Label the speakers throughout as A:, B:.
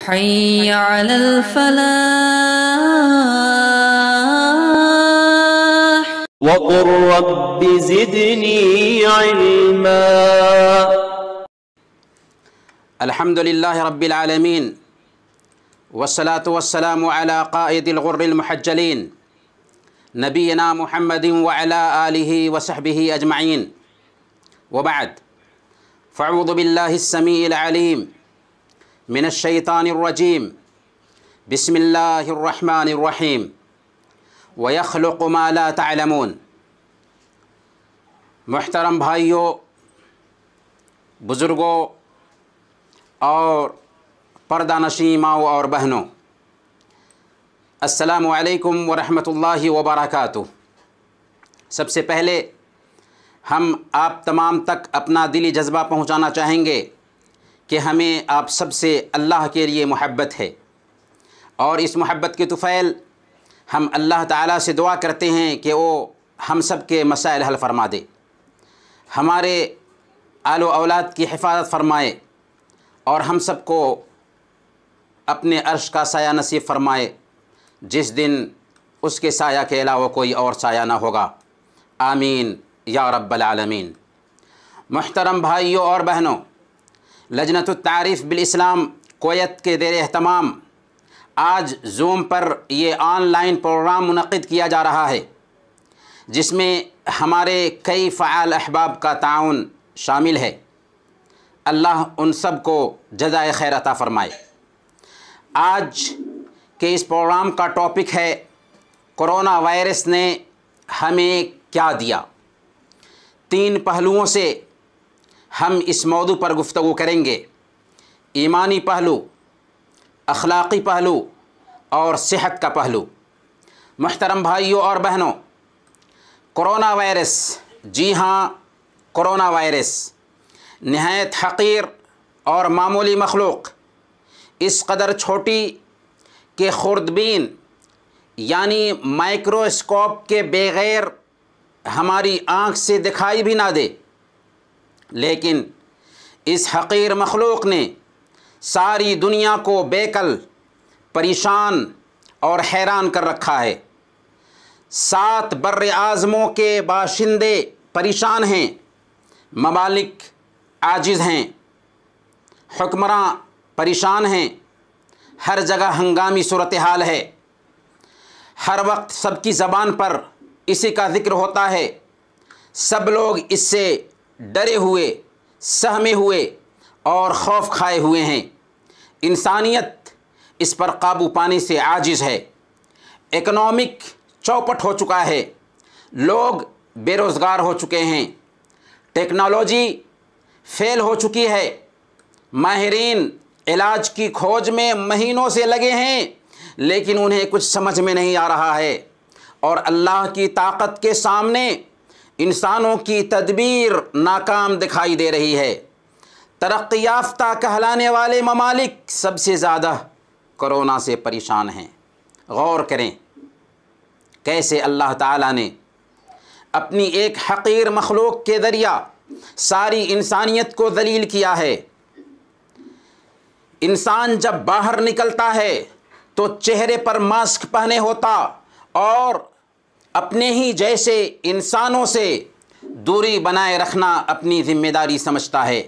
A: हय्य अलल फलाह
B: वक़ुर रब्बि ज़िदनी इल्मा।
C: अल्हम्दुलिल्लाहि रब्बिल आलमीन वस्सलातु वस्सलामु अला क़ाइदिल गुर्रिल मुहज्जलीन नबीना मुहम्मदिन व अला आलिहि व सहबिहि अजमईन व बाद फ़अऊज़ु बिल्लाहिस समीइल अलीम मिनश शैतानिर रजीम बिस्मिल्लाहिर रहमानिर रहीम व यख़्लुक़ु मा ला तअलमून। मुहतरम भाइयों, बुज़ुर्गों और पर्दानशीं माओ और बहनों, अस्सलामु अलैकुम व रहमतुल्लाहि व बरकातुहू। सबसे पहले हम आप तमाम तक अपना दिली जज्बा पहुंचाना चाहेंगे कि हमें आप सबसे अल्लाह के लिए मोहब्बत है और इस मोहब्बत के तुफ़ैल हम अल्लाह ताला से दुआ करते हैं कि वो हम सब के मसाइल हल फरमा दे, हमारे आलो औलाद की हिफाजत फरमाए और हम सब को अपने अर्श का साया नसीब फरमाए, जिस दिन उसके साया के अलावा कोई और साया ना होगा। आमीन या रब्बल आलमीन। मुहतरम भाइयों और बहनों, लजनतुत तारीफ़ बिल इस्लाम कुवैत के ज़ेर एहतमाम आज ज़ूम पर ये ऑनलाइन प्रोग्राम मुनक़्क़िद किया जा रहा है, जिसमें हमारे कई फ़आल अहबाब का ताउन शामिल है। अल्लाह उन सब को जज़ाए खैर अता फ़रमाए। आज के इस प्रोग्राम का टॉपिक है कोरोना वायरस ने हमें क्या दिया। 3 पहलुओं से हम इस मौजू पर गुफ्तगू करेंगे: ईमानी पहलू, अखलाक़ी पहलू और सेहत का पहलू। मुहतरम भाइयों और बहनों, कोरोना वायरस, जी हाँ, कोरोना वायरस नहायत हक़ीर और मामूली मखलूक़, इस कदर छोटी कि खुर्दबीन यानी माइक्रोस्कोप के बग़ैर हमारी आँख से दिखाई भी ना दे, लेकिन इस हक़ीर मखलूक़ ने सारी दुनिया को बेकल, परेशान और हैरान कर रखा है। 7 बर्र आज़मों के बाशिंदे परेशान हैं, ममालिक आजिज़ हैं, हुक्मरान परेशान हैं, हर जगह हंगामी सूरत हाल है। हर वक्त सबकी ज़बान पर इसी का ज़िक्र होता है। सब लोग इससे डरे हुए, सहमे हुए और खौफ खाए हुए हैं। इंसानियत इस पर काबू पाने से आजिज़ है। इकनॉमिक चौपट हो चुका है, लोग बेरोज़गार हो चुके हैं, टेक्नोलॉजी फेल हो चुकी है, माहिरीन इलाज की खोज में महीनों से लगे हैं, लेकिन उन्हें कुछ समझ में नहीं आ रहा है और अल्लाह की ताकत के सामने इंसानों की तदबीर नाकाम दिखाई दे रही है। तरक्की याफ्ता कहलाने वाले ममालिक सबसे ज़्यादा कोरोना से परेशान हैं। गौर करें कैसे अल्लाह ताला ने अपनी एक हक़ीर मखलूक़ के ज़रिया सारी इंसानियत को ज़लील किया है। इंसान जब बाहर निकलता है तो चेहरे पर मास्क पहने होता और अपने ही जैसे इंसानों से दूरी बनाए रखना अपनी ज़िम्मेदारी समझता है।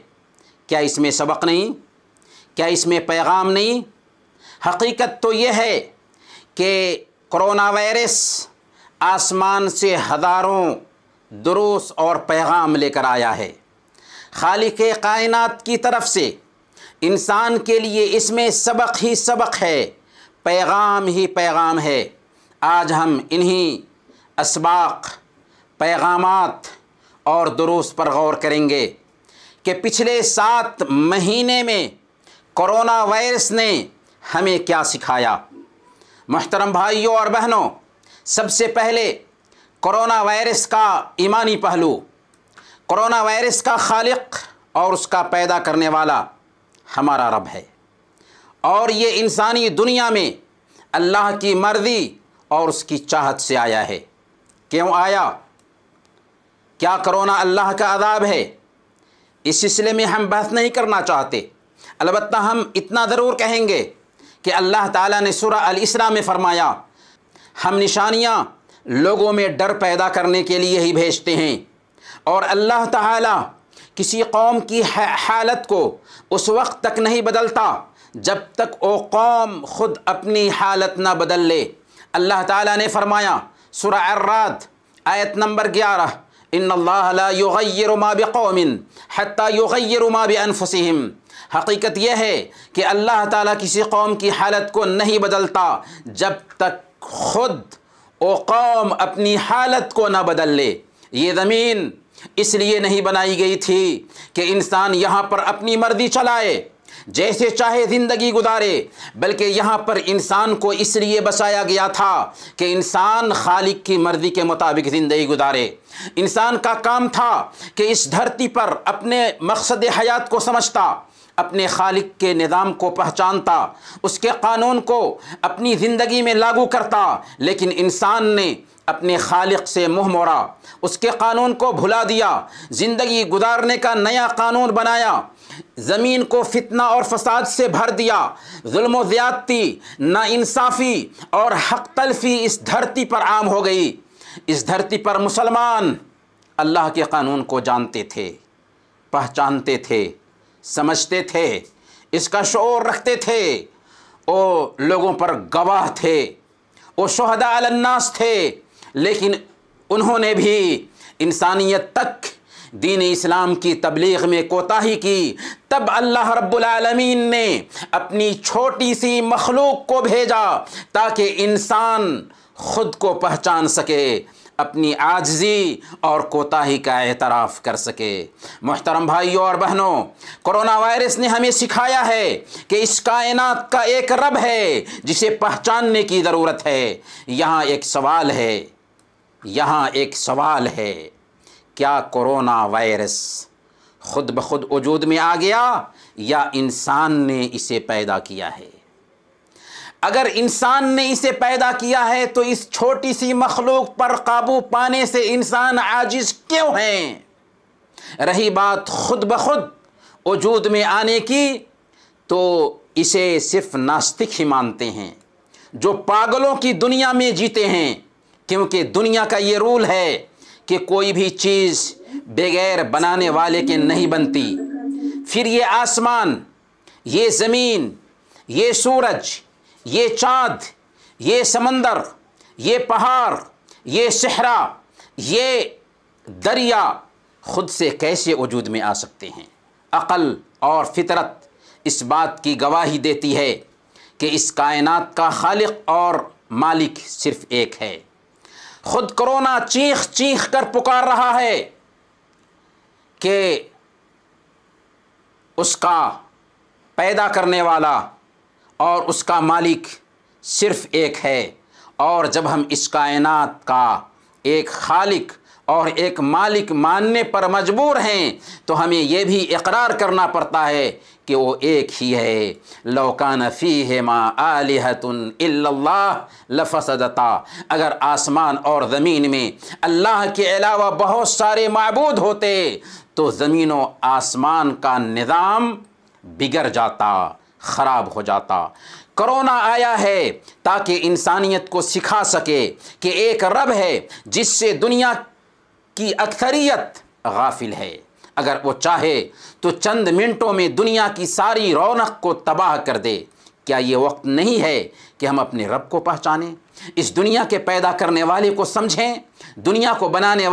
C: क्या इसमें सबक नहीं? क्या इसमें पैगाम नहीं? हकीकत तो यह है कि कोरोना वायरस आसमान से हज़ारों दुरूस और पैगाम लेकर आया है। खालिक़े कायनात की तरफ से इंसान के लिए इसमें सबक ही सबक है, पैगाम ही पैगाम है। आज हम इन्हीं असबाक, पैगामात और दुरूस पर गौर करेंगे कि पिछले 7 महीने में कोरोना वायरस ने हमें क्या सिखाया। मुहतरम भाइयों और बहनों, सबसे पहले कोरोना वायरस का ईमानी पहलू। कोरोना वायरस का खालिक और उसका पैदा करने वाला हमारा रब है और ये इंसानी दुनिया में अल्लाह की मर्ज़ी और उसकी चाहत से आया है। क्यों आया? क्या कोरोना अल्लाह का अज़ाब है? इस सिलसिले में हम बहस नहीं करना चाहते, अलबत्ता हम इतना ज़रूर कहेंगे कि अल्लाह ताला ने सूरह अल इसरा में फरमाया, हम निशानियाँ लोगों में डर पैदा करने के लिए ही भेजते हैं, और अल्लाह ताला किसी कौम की हालत को उस वक्त तक नहीं बदलता जब तक वो कौम ख़ुद अपनी हालत ना बदल ले। अल्लाह ताला ने फरमाया सूरह अर्राद आयत नंबर 11, इन्नल्लाह ला युग़य्यिरु मा बिक़ौमिन हत्ता युग़य्यिरु मा बिअन्फुसिहिम। हकीकत यह है कि अल्लाह ताला किसी कौम की हालत को नहीं बदलता जब तक ख़ुद वो कौम अपनी हालत को ना बदल ले। ये ज़मीन इसलिए नहीं बनाई गई थी कि इंसान यहाँ पर अपनी मर्ज़ी चलाए, जैसे चाहे ज़िंदगी गुजारे, बल्कि यहाँ पर इंसान को इसलिए बसाया गया था कि इंसान खालिक की मर्ज़ी के मुताबिक ज़िंदगी गुजारे। इंसान का काम था कि इस धरती पर अपने मकसद हयात को समझता, अपने खालिक के निज़ाम को पहचानता, उसके क़ानून को अपनी ज़िंदगी में लागू करता। लेकिन इंसान ने अपने खालिक से मुँह मोड़ा, उसके क़ानून को भुला दिया, ज़िंदगी गुजारने का नया क़ानून बनाया, ज़मीन को फितना और फसाद से भर दिया। जुल्म व ज़्यादती, नाइंसाफ़ी और हक़ तलफ़ी इस धरती पर आम हो गई। इस धरती पर मुसलमान अल्लाह के क़ानून को जानते थे, पहचानते थे, समझते थे, इसका शऊर रखते थे, वो लोगों पर गवाह थे, वो शुहदा अलन्नास थे। लेकिन उन्होंने भी इंसानियत तक दीन इस्लाम की तबलीग में कोताही की। तब अल्लाह रब्बुल आलमीन ने अपनी छोटी सी मखलूक को भेजा ताकि इंसान ख़ुद को पहचान सके, अपनी आजिज़ी और कोताही का एतराफ़ कर सके। मुहतरम भाइयों और बहनों, कोरोना वायरस ने हमें सिखाया है कि इस कायनात का एक रब है जिसे पहचानने की ज़रूरत है। यहाँ एक सवाल है, क्या कोरोना वायरस ख़ुद ब खुद वजूद में आ गया या इंसान ने इसे पैदा किया है? अगर इंसान ने इसे पैदा किया है तो इस छोटी सी मखलूक पर काबू पाने से इंसान आजिज़ क्यों हैं? रही बात ख़ुद ब खुद वजूद में आने की, तो इसे सिर्फ नास्तिक ही मानते हैं जो पागलों की दुनिया में जीते हैं, क्योंकि दुनिया का ये रूल है कि कोई भी चीज़ बगैर बनाने वाले के नहीं बनती। फिर ये आसमान, ये ज़मीन, ये सूरज, ये चाँद, ये समंदर, ये पहाड़, ये सहरा, ये दरिया ख़ुद से कैसे वजूद में आ सकते हैं? अक़ल और फितरत इस बात की गवाही देती है कि इस कायनात का खालिक और मालिक सिर्फ़ एक है। ख़ुद कोरोना चीख चीख कर पुकार रहा है कि उसका पैदा करने वाला और उसका मालिक सिर्फ़ एक है। और जब हम इस कायनात का एक खालिक और एक मालिक मानने पर मजबूर हैं तो हमें यह भी इकरार करना पड़ता है कि वो एक ही है। लौ कान फ़ीहिमा आलिहतुन इल्लल्लाह लफ़सदता। अगर आसमान और ज़मीन में अल्लाह के अलावा बहुत सारे माबूद होते तो ज़मीन व आसमान का निज़ाम बिगड़ जाता, ख़राब हो जाता। कोरोना आया है ताकि इंसानियत को सिखा सके कि एक रब है जिससे दुनिया की अक्सरियत गाफिल है। अगर वो चाहे तो चंद मिनटों में दुनिया की सारी रौनक को तबाह कर दे। क्या ये वक्त नहीं है कि हम अपने रब को पहचानें, इस दुनिया के पैदा करने वाले को समझें, दुनिया को बनाने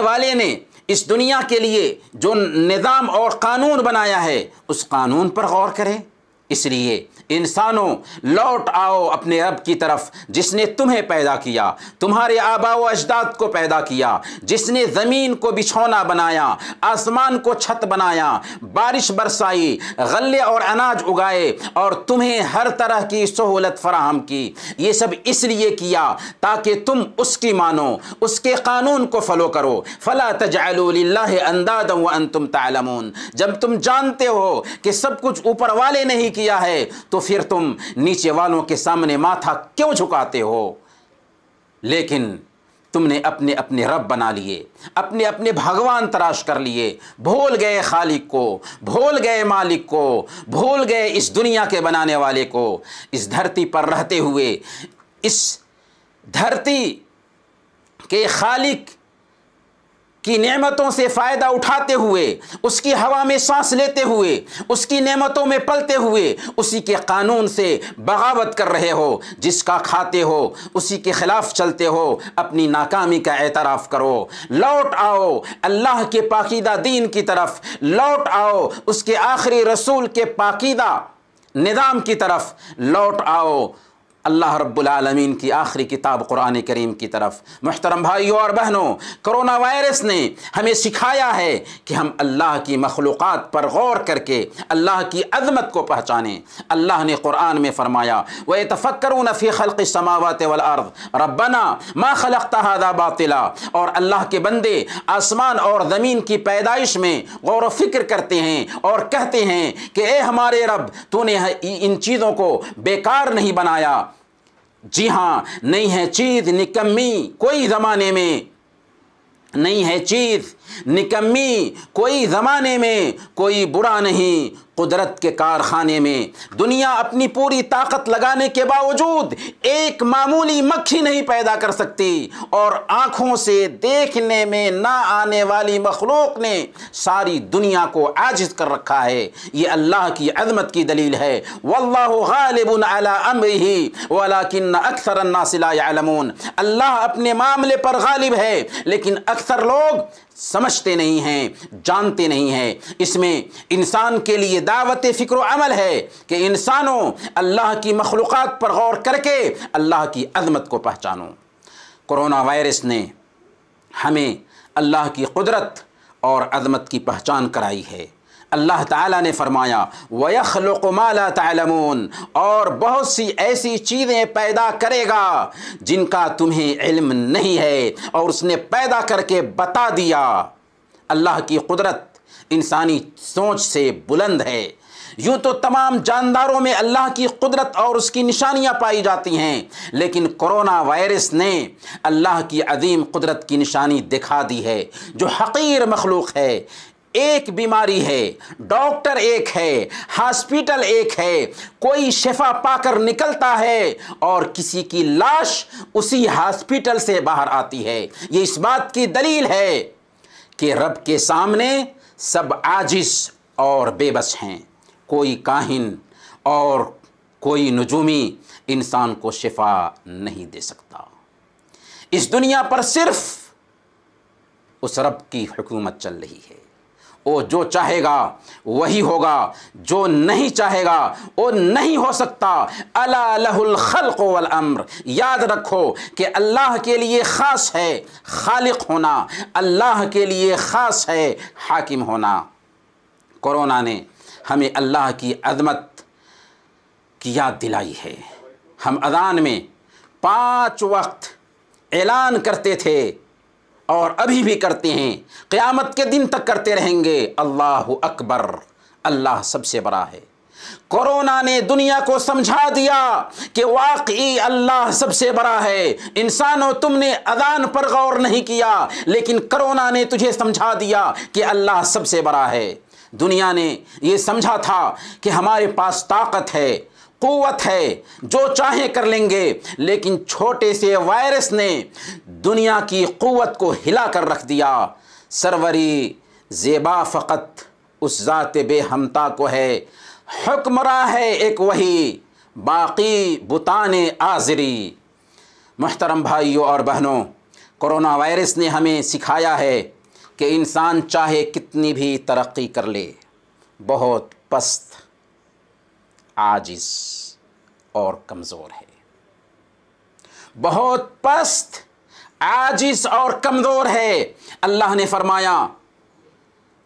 C: वाले ने इस दुनिया के लिए जो निज़ाम और क़ानून बनाया है उस क़ानून पर गौर करें। इसलिए इंसानों, लौट आओ अपने रब की तरफ जिसने तुम्हें पैदा किया, तुम्हारे आबा व अजदाद को पैदा किया, जिसने ज़मीन को बिछौना बनाया, आसमान को छत बनाया, बारिश बरसाई, गल्ले और अनाज उगाए और तुम्हें हर तरह की सहूलत फराहम की। ये सब इसलिए किया ताकि तुम उसकी मानो, उसके क़ानून को फॉलो करो। फ़ला तजअलू लिल्लाहि अंदादन व अंतुम तालमून। जब तुम जानते हो कि सब कुछ ऊपर वाले ने ही किया है तो फिर तुम नीचे वालों के सामने माथा क्यों झुकाते हो? लेकिन तुमने अपने अपने रब बना लिए, अपने अपने भगवान तराश कर लिए, भूल गए खालिक को, भूल गए मालिक को, भूल गए इस दुनिया के बनाने वाले को। इस धरती पर रहते हुए, इस धरती के खालिक की नेमतों से फ़ायदा उठाते हुए, उसकी हवा में सांस लेते हुए, उसकी नेमतों में पलते हुए, उसी के कानून से बगावत कर रहे हो, जिसका खाते हो उसी के ख़िलाफ़ चलते हो। अपनी नाकामी का एतराफ़ करो, लौट आओ अल्लाह के पाकीदा दीन की तरफ, लौट आओ उसके आखिरी रसूल के पाकीदा निज़ाम की तरफ, लौट आओ अल्लाह रब्बुल आलमीन की आखिरी किताब कुरान करीम की तरफ। मुहतरम भाइयों और बहनों, कोरोना वायरस ने हमें सिखाया है कि हम अल्लाह की मखलूक़ात पर गौर करके अल्लाह की अज़मत को पहचानें। अल्लाह ने कुरान में फरमाया, व यतफ़क्करून फ़ी ख़ल्क़ि समावाति वल अर्ज़ रब्बना मा ख़लक़्ता हाज़ा बातिला। और अल्लाह के बंदे आसमान और ज़मीन की पैदाइश में गौर व फ़िक्र करते हैं और कहते हैं कि ए हमारे रब, तूने इन चीज़ों को बेकार नहीं बनाया। जी हाँ, नहीं है चीज़ निकम्मी कोई ज़माने में, नहीं है चीज़ निकम्मी कोई ज़माने में, कोई बुरा नहीं कुदरत के कारखाने में। दुनिया अपनी पूरी ताकत लगाने के बावजूद एक मामूली मक्खी नहीं पैदा कर सकती, और आँखों से देखने में ना आने वाली मखलूक ने सारी दुनिया को आजिज़ कर रखा है। ये अल्लाह की अज़मत की दलील है। वल्लाहु गालिबुन अला अम्रिही वलाकिन्न अक्सर अन्नास ला यअलमून। अल्लाह अपने मामले पर गालिब है, लेकिन अक्सर लोग समझते नहीं हैं, जानते नहीं हैं। इसमें इंसान के लिए दावत फ़िक्र अमल है कि इंसानों अल्लाह की मखलूक़ात पर गौर करके अल्लाह की अज़मत को पहचानो। कोरोना वायरस ने हमें अल्लाह की कुदरत और अज़मत की पहचान कराई है। अल्लाह ताला ने फरमाया, वयख़्लुक़ु मा ला तअलमून, और बहुत सी ऐसी चीज़ें पैदा करेगा जिनका तुम्हें इल्म नहीं है, और उसने पैदा करके बता दिया। अल्लाह की कुदरत इंसानी सोच से बुलंद है। यूँ तो तमाम जानदारों में अल्लाह की कुदरत और उसकी निशानियाँ पाई जाती हैं, लेकिन कोरोना वायरस ने अल्लाह की अज़ीम कुदरत की निशानी दिखा दी है। जो हक़ीर मखलूक है, एक बीमारी है, डॉक्टर एक है, हॉस्पिटल एक है, कोई शिफा पाकर निकलता है और किसी की लाश उसी हॉस्पिटल से बाहर आती है। ये इस बात की दलील है कि रब के सामने सब आजिज़ और बेबस हैं। कोई काहिन और कोई नजूमी इंसान को शिफा नहीं दे सकता। इस दुनिया पर सिर्फ उस रब की हुकूमत चल रही है। वो जो चाहेगा वही होगा, जो नहीं चाहेगा वो नहीं हो सकता। अला लहुल खल्क़ वल अम्र। याद रखो कि अल्लाह के लिए ख़ास है खालिक होना, अल्लाह के लिए ख़ास है हाकिम होना। कोरोना ने हमें अल्लाह की अज़मत की याद दिलाई है। हम अज़ान में 5 वक्त ऐलान करते थे और अभी भी करते हैं, क़यामत के दिन तक करते रहेंगे, अल्लाहु अकबर, अल्लाह सबसे बड़ा है। कोरोना ने दुनिया को समझा दिया कि वाकई अल्लाह सबसे बड़ा है। इंसानों, तुमने अज़ान पर गौर नहीं किया, लेकिन कोरोना ने तुझे समझा दिया कि अल्लाह सबसे बड़ा है। दुनिया ने ये समझा था कि हमारे पास ताकत है, क़ुव्वत है, जो चाहे कर लेंगे, लेकिन छोटे से वायरस ने दुनिया की क़ुव्वत को हिला कर रख दिया। सरवरी ज़ेबा फ़क़त उस ज़ात बेहमता को है, हुक्मरां है एक वही, बाक़ी बुताने आज़री। मुहतरम भाइयों और बहनों, कोरोना वायरस ने हमें सिखाया है कि इंसान चाहे कितनी भी तरक्की कर ले, बहुत पस्त, आजिज़ और कमज़ोर है। बहुत पस्त, आजिज़ और कमज़ोर है। अल्लाह ने फरमाया,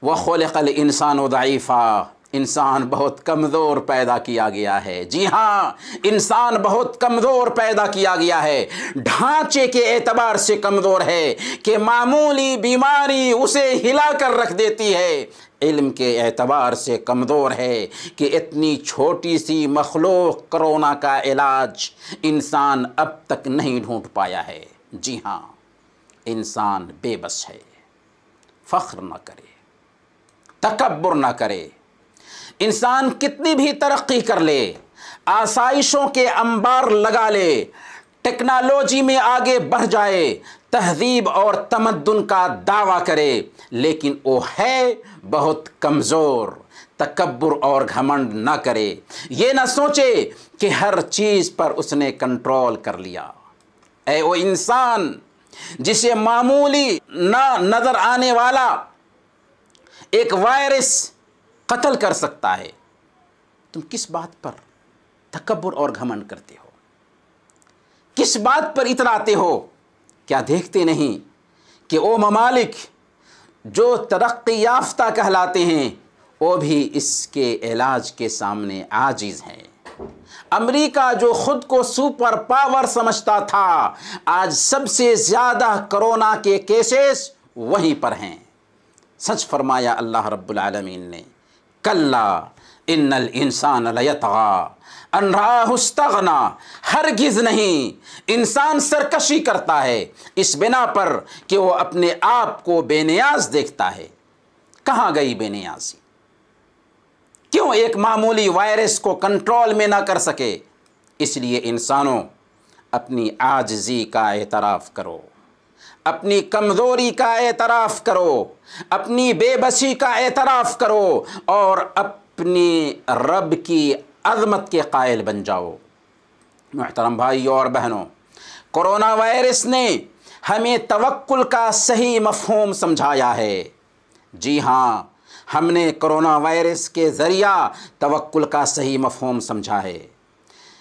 C: व खुलिक़ल इंसानु दईफ़ा, इंसान बहुत कमज़ोर पैदा किया गया है। जी हाँ, इंसान बहुत कमज़ोर पैदा किया गया है। ढांचे के एतबार से कमज़ोर है कि मामूली बीमारी उसे हिला कर रख देती है। इल्म के एतबार से कमज़ोर है कि इतनी छोटी सी मखलूक कोरोना का इलाज इंसान अब तक नहीं ढूंढ पाया है। जी हाँ, इंसान बेबस है। फ़ख्र न करे, तकब्बुर न करे। इंसान कितनी भी तरक्की कर ले, आसाइशों के अंबार लगा ले, टेक्नोलॉजी में आगे बढ़ जाए, तहज़ीब और तमद्दुन का दावा करे, लेकिन वो है बहुत कमज़ोर। तकब्बुर और घमंड ना करे, ये ना सोचे कि हर चीज़ पर उसने कंट्रोल कर लिया। ऐ वो इंसान जिसे मामूली ना नज़र आने वाला एक वायरस कत्ल कर सकता है, तुम किस बात पर तकब्बुर और घमंड करते हो? किस बात पर इतराते हो? क्या देखते नहीं कि वो ममालिक जो तरक्की याफ्ता कहलाते हैं वो भी इसके इलाज के सामने आजिज़ हैं। अमेरिका जो ख़ुद को सुपर पावर समझता था, आज सबसे ज़्यादा कोरोना के केसेस वहीं पर हैं। सच फरमाया अल्लाह रब्बुल आलमीन ने, कल्ला इन्नल इंसान लयतगा अन राअहु इस्तगना, हरगिज़ नहीं, इंसान सरकशी करता है इस बिना पर कि वो अपने आप को बेनियाज देखता है। कहाँ गई बेनियाजी? क्यों एक मामूली वायरस को कंट्रोल में ना कर सके? इसलिए इंसानों, अपनी आजिज़ी का एतराफ़ करो, अपनी कमज़ोरी का एतराफ़ करो, अपनी बेबसी का एतराफ़ करो और अपनी रब की अज़मत के कायल बन जाओ। मुहतरम भाइयों और बहनों, कोरोना वायरस ने हमें तवक्कुल का सही मफ़हूम समझाया है। जी हाँ, हमने कोरोना वायरस के ज़रिया तवक्कुल का सही मफ़हूम समझा है।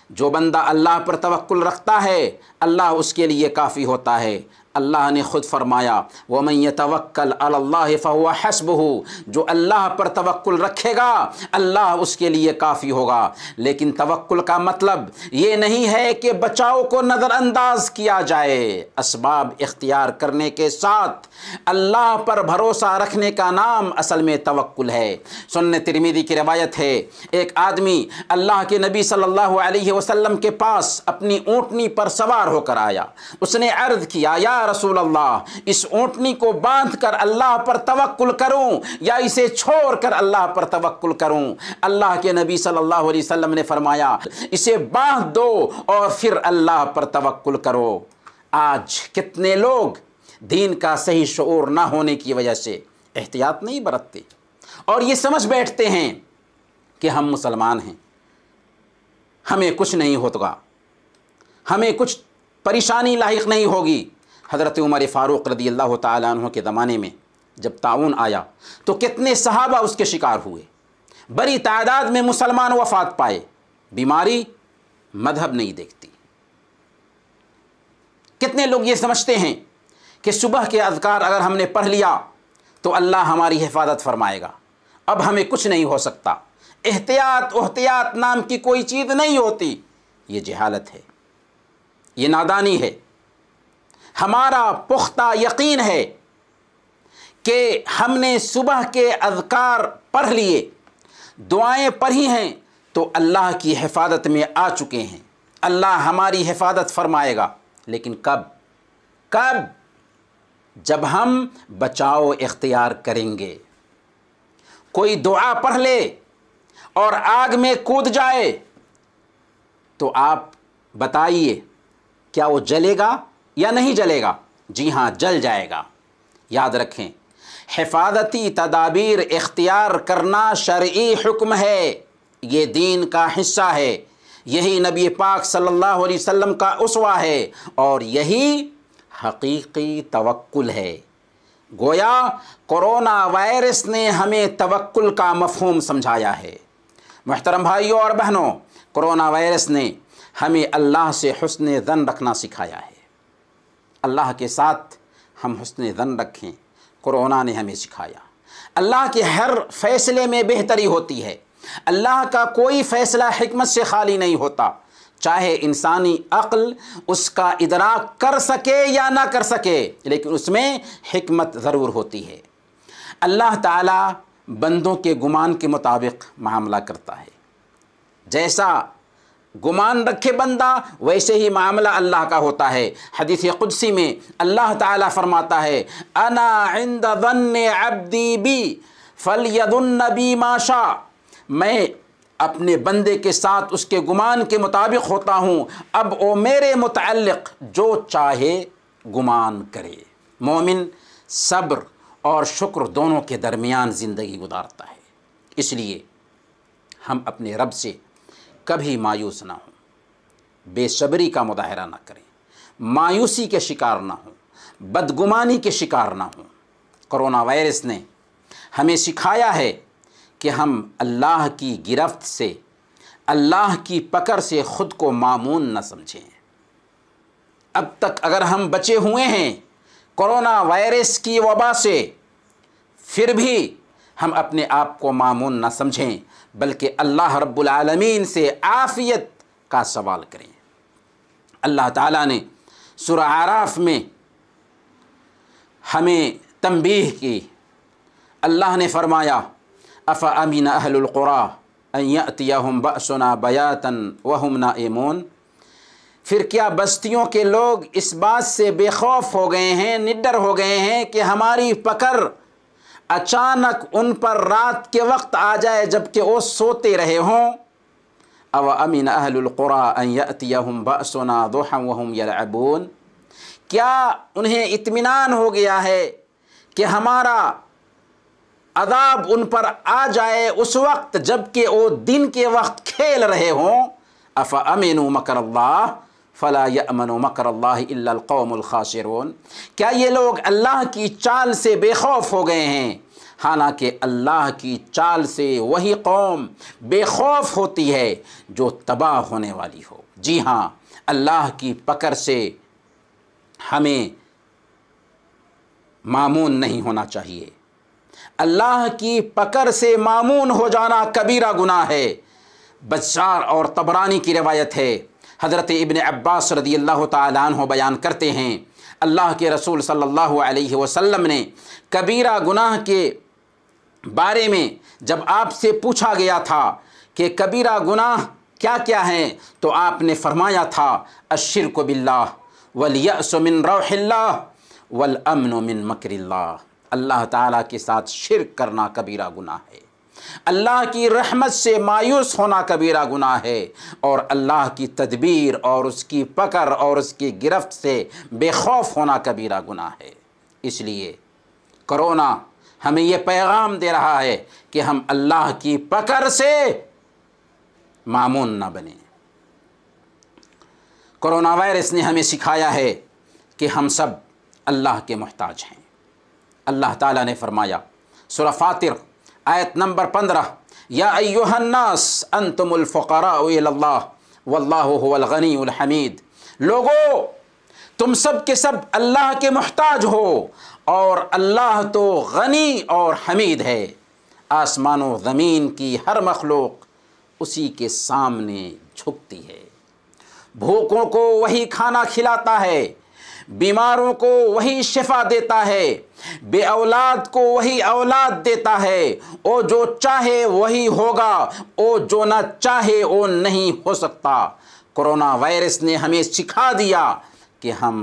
C: जो बंदा अल्लाह पर तवक्कुल रखता है, अल्लाह उसके लिए काफ़ी होता है। अल्लाह ने ख़ुद फरमाया, वमन यतवक्कल अलल्लाहि फहुवा हस्बुहु, जो अल्लाह पर तवक्कुल रखेगा अल्लाह उसके लिए काफ़ी होगा। लेकिन तवक्कुल का मतलब ये नहीं है कि बचाव को नज़रअंदाज किया जाए। असबाब इख्तियार करने के साथ अल्लाह पर भरोसा रखने का नाम असल में तवक्कुल है। सुन्नत तिरमिज़ी की रवायत है, एक आदमी अल्लाह के नबी सल्लल्लाहु अलैहि वसल्लम के पास अपनी ऊँटनी पर सवार होकर आया। उसने अर्ज़ किया, या रसूल अल्लाह, इस ऊँटनी को बांध कर अल्लाह पर तवक्कुल करूं या इसे छोड़ कर अल्लाह पर तवक्कुल करूं? अल्लाह के नबी सल्लल्लाहु अलैहि वसल्लम ने फरमाया, इसे बांध दो और फिर अल्लाह पर तवक्कुल करो। आज कितने लोग दीन का सही शऊर ना होने की वजह से एहतियात नहीं बरतते और ये समझ बैठते हैं कि हम मुसलमान हैं, हमें कुछ नहीं होगा, हमें कुछ परेशानी लाहिक नहीं होगी। हज़रत उमर फ़ारूक रज़ियल्लाहु ताला अन्हु के ज़माने में जब ताउन आया तो कितने सहाबा उसके शिकार हुए, बड़ी तादाद में मुसलमान वफ़ात पाए। बीमारी मज़हब नहीं देखती। कितने लोग ये समझते हैं कि सुबह के अज़कार अगर हमने पढ़ लिया तो अल्लाह हमारी हिफाजत फरमाएगा, अब हमें कुछ नहीं हो सकता। एहतियात नाम की कोई चीज़ नहीं होती। ये जहालत है, ये नादानी है। हमारा पुख्ता यकीन है कि हमने सुबह के अज़कार पढ़ लिए, दुआएं पढ़ी हैं तो अल्लाह की हिफाजत में आ चुके हैं, अल्लाह हमारी हिफाजत फरमाएगा। लेकिन कब? जब हम बचाव इख्तियार करेंगे। कोई दुआ पढ़ ले और आग में कूद जाए तो आप बताइए क्या वो जलेगा या नहीं जलेगा? जी हाँ, जल जाएगा। याद रखें, हिफाजती तदाबीर इख्तियार करना शरई हुक्म है, ये दीन का हिस्सा है। यही नबी पाक सल्लल्लाहु अलैहि वसल्लम का उसवा है और यही हकीकी तवक्कुल है। गोया कोरोना वायरस ने हमें तवक्कुल का मफ़हूम समझाया है। मुहतरम भाइयों और बहनों, कोरोना वायरस ने हमें अल्लाह से हुस्न ज़न रखना सिखाया है। अल्लाह के साथ हम हुस्न ज़न रखें, कोरोना ने हमें सिखाया। अल्लाह के हर फ़ैसले में बेहतरी होती है। अल्लाह का कोई फ़ैसला हिकमत से खाली नहीं होता, चाहे इंसानी अक्ल उसका इदराक कर सके या ना कर सके, लेकिन उसमें हिकमत ज़रूर होती है। अल्लाह ताला बंदों के गुमान के मुताबिक मामला करता है। जैसा गुमान रखे बंदा वैसे ही मामला अल्लाह का होता है। हदीस कुदसी में अल्लाह ताला फरमाता है, अना इंद ज़न्नि अब्दी बी फलयदुन्न बी मा शा, मैं अपने बंदे के साथ उसके गुमान के मुताबिक होता हूँ, अब वो मेरे मुतअल्लिक़ जो चाहे गुमान करे। मोमिन सब्र और शुक्र दोनों के दरमियान ज़िंदगी गुजारता है। इसलिए हम अपने रब से कभी मायूस ना हों, बेसब्री का मुजाहरा ना करें, मायूसी के शिकार ना हों, बदगुमानी के शिकार ना हों। कोरोना वायरस ने हमें सिखाया है कि हम अल्लाह की गिरफ्त से, अल्लाह की पकड़ से ख़ुद को मामून न समझें। अब तक अगर हम बचे हुए हैं कोरोना वायरस की वबा से, फिर भी हम अपने आप को मामून न समझें, बल्कि अल्लाह रब्बुल आलमीन से आफ़ियत का सवाल करें। अल्लाह ताला ने सूरह आराफ में हमें तंबीह की। अल्लाह ने फरमाया, अफ़ा अमीन अहलुल क़ुरा अन यअतियहुम बअसुना बयातन वहुम नाइमून, फिर क्या बस्तियों के लोग इस बात से बेखौफ हो गए हैं, निडर हो गए हैं कि हमारी पकड़ अचानक उन पर रात के वक्त आ जाए जबकि वो सोते रहे हों। अव अमीन अहलुल क़ुरा अन यअतियहुम बअसुना दुहा वहुम यलअबून, क्या उन्हें इत्मीनान हो गया है कि हमारा अज़ाब उन पर आ जाए उस वक्त जबकि वो दिन के वक्त खेल रहे हों। अफ़ अमीनु मकरल्लाह फ़ला यअमनु मकरल्लाह इल्लल क़ौमुल ख़ासिरून, क्या ये लोग अल्लाह की चाल से बेखौफ हो गए हैं? हालांकि अल्लाह की चाल से वही कौम बेखौफ होती है जो तबाह होने वाली हो। जी हाँ, अल्लाह की पकड़ से हमें मामून नहीं होना चाहिए। अल्लाह की पकड़ से मामून हो जाना कबीरा गुनाह है। बज़्ज़ार और तबरानी की रिवायत है, हज़रत इब्न अब्बास रज़ियल्लाहु ताला अन्हु बयान करते हैं, अल्लाह के रसूल सल्लल्लाहु अलैहि वसल्लम ने कबीरा गुनाह के बारे में जब आपसे पूछा गया था कि कबीरा गुनाह क्या क्या हैं, तो आपने फरमाया था, अश्शिर्कु बिल्लाह वल यअसु मिन रौहिल्लाह वल अमनु मिन मकरिल्लाह, अल्लाह ताला के साथ शिर्क करना कबीरा गुनाह है, अल्लाह की रहमत से मायूस होना कबीरा गुनाह है, और अल्लाह की तदबीर और उसकी पकड़ और उसकी गिरफ्त से बेखौफ होना कबीरा गुनाह है। इसलिए कोरोना हमें ये पैगाम दे रहा है कि हम अल्लाह की पकड़ से मामून न बने। कोरोना वायरस ने हमें सिखाया है कि हम सब अल्लाह के मोहताज हैं। अल्लाह ताला ने फरमाया सूरह फातिर आयत नंबर 15, या अय्युहन्नास अंतुमुल फुक़राउ इलल्लाह वल्लाहु हुवल गनीयुल हमीद, लोगो तुम सब के सब अल्लाह के मोहताज हो और अल्लाह तो गनी और हमीद है। आसमानों ज़मीन की हर मखलूक उसी के सामने झुकती है। भूखों को वही खाना खिलाता है, बीमारों को वही शिफा देता है, बे औलाद को वही औलाद देता है। ओ जो चाहे वही होगा, ओ जो न चाहे वो नहीं हो सकता। कोरोना वायरस ने हमें सिखा दिया कि हम